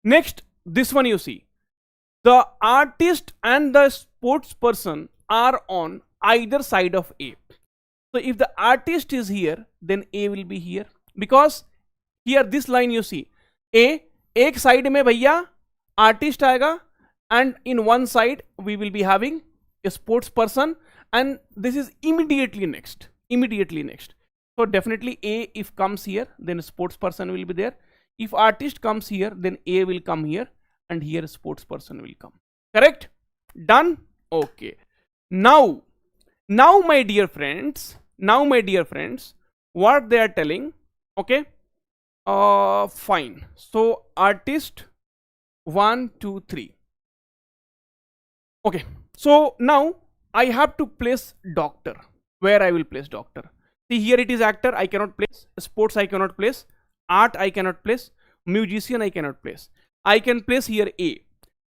Next, this one you see, the artist and the sports person are on either side of A. So if the artist is here, then A will be here, because here this line you see, A, एक side में भैया artist आएगा, and in one side we will be having a sports person, and this is immediately next. So definitely A if comes here, then sports person will be there. If artist comes here, then A will come here, and here sports person will come. Correct? Done? Okay. Now my dear friends, what they are telling, okay, fine. So artist 1, 2, 3. Okay, so now I have to place doctor. Where I will place doctor? See, here it is actor, I cannot place. Sports I cannot place. Art I cannot place. Musician I cannot place. I can place here A,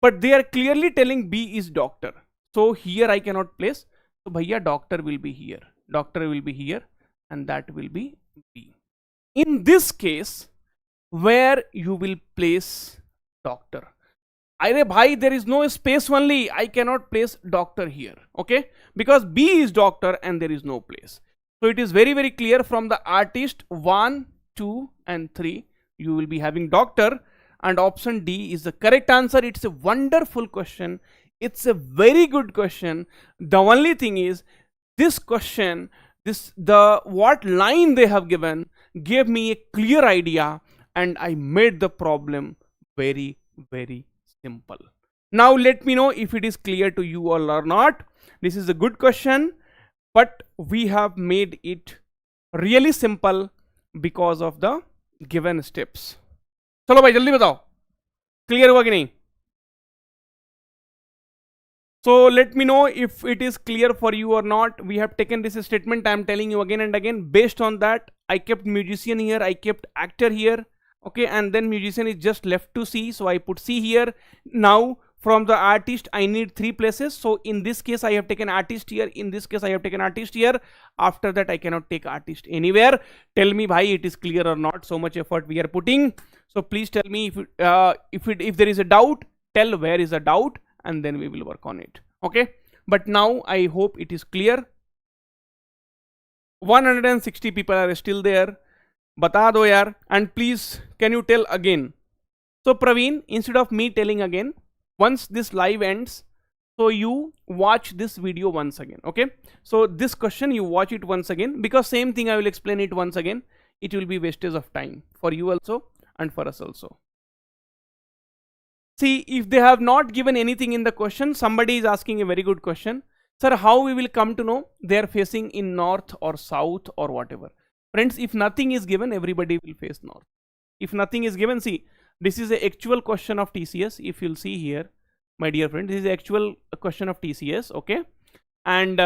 but they are clearly telling B is doctor. So here I cannot place. So bhaiya, doctor will be here. Doctor will be here, and that will be B. In this case, where you will place doctor? Arey bhai, there is no space only. I cannot place doctor here. Okay, because B is doctor and there is no place. So it is very clear from the artist 1, 2 and 3 you will be having doctor, and option D is the correct answer. It's a wonderful question. It's a very good question. The only thing is, this question, what line they have given gave me a clear idea, and I made the problem very simple. Now let me know if it is clear to you all or not. This is a good question, but we have made it really simple because of the given steps. चलो भाई जल्दी बताओ, clear हुआ कि नहीं? So let me know if it is clear for you or not. We have taken this statement, I am telling you again and again. Based on that, I kept musician here, I kept actor here, okay, and then musician is just left to C, so I put C here. Now from the artist I need 3 places, so in this case I have taken artist here, in this case I have taken artist here. After that I cannot take artist anywhere. Tell me bhai, it is clear or not? So much effort we are putting, so please tell me if there is a doubt, tell where is the doubt, and then we will work on it, okay. But now I hope it is clear. 160 people are still there, bata do yaar, and please can you tell again. So Praveen, instead of me telling again, once this live ends, so you watch this video once again, okay. So this question you watch it once again, because same thing I will explain it once again. It will be wastage of time for you also and for us also. See, if they have not given anything in the question, somebody is asking a very good question. Sir, how we will come to know they are facing in north or south or whatever? Friends, if nothing is given, everybody will face north. If nothing is given, see, this is the actual question of TCS. If you'll see here, my dear friend, this is the actual question of TCS, okay. And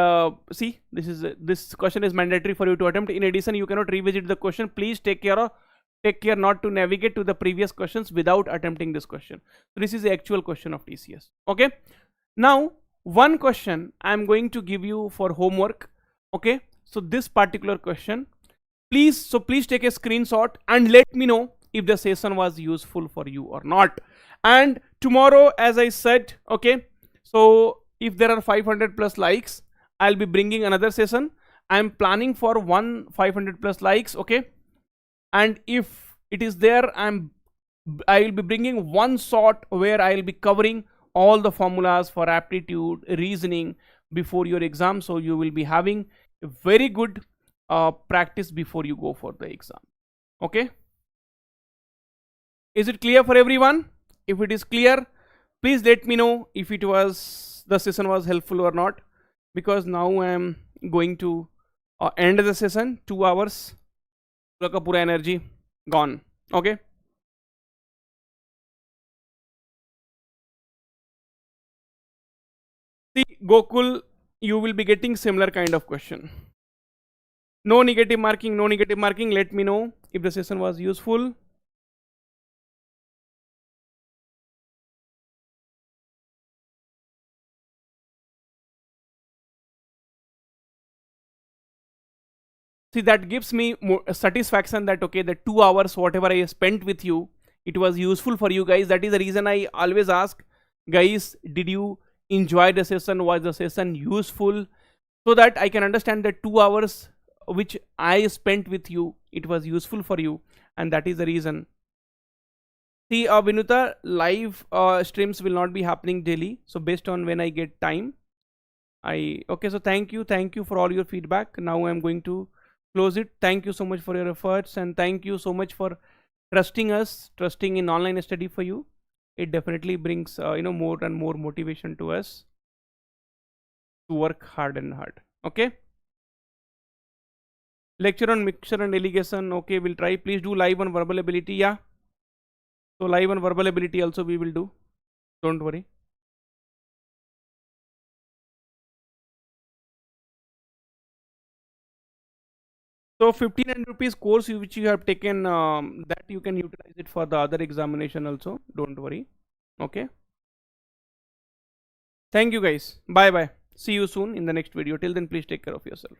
see, this question is mandatory for you to attempt. In addition, you cannot revisit the question. Please take care not to navigate to the previous questions without attempting this question. So this is the actual question of TCS, okay. Now one question I am going to give you for homework, okay. So this particular question, please take a screenshot and let me know if the session was useful for you or not. And tomorrow, as I said, okay, so if there are 500 plus likes, I'll be bringing another session. I'm planning for 500 plus likes, okay. And if it is there, I will be bringing one shot where I will be covering all the formulas for aptitude, reasoning before your exam. So you will be having a very good practice before you go for the exam, okay. Is it clear for everyone? If it is clear, please let me know if the session was helpful or not, because now I am going to end the session. 2 hours का पूरा energy gone, okay. See, Gokul, you will be getting similar kind of question. No negative marking, no negative marking. Let me know if the session was useful. See, that gives me more satisfaction that okay, the 2 hours whatever I spent with you, it was useful for you guys. That is the reason I always ask guys, did you enjoy the session? Was the session useful? So that I can understand that 2 hours which I spent with you, it was useful for you, and that is the reason. See, Vinuta, live streams will not be happening daily, so based on when I get time, okay. So thank you for all your feedback. Now I'm going to close it. Thank you so much for your efforts, and thank you so much for trusting us, trusting in online study for you. It definitely brings more and more motivation to us to work hard and hard, okay. Lecture on mixture and delegation, okay, we'll try. Please do live on verbal ability. Yeah, so live on verbal ability also we will do, don't worry. So 1500 rupees course which you have taken, that you can utilize it for the other examination also, don't worry, okay. Thank you guys, bye bye, see you soon in the next video. Till then, please take care of yourself.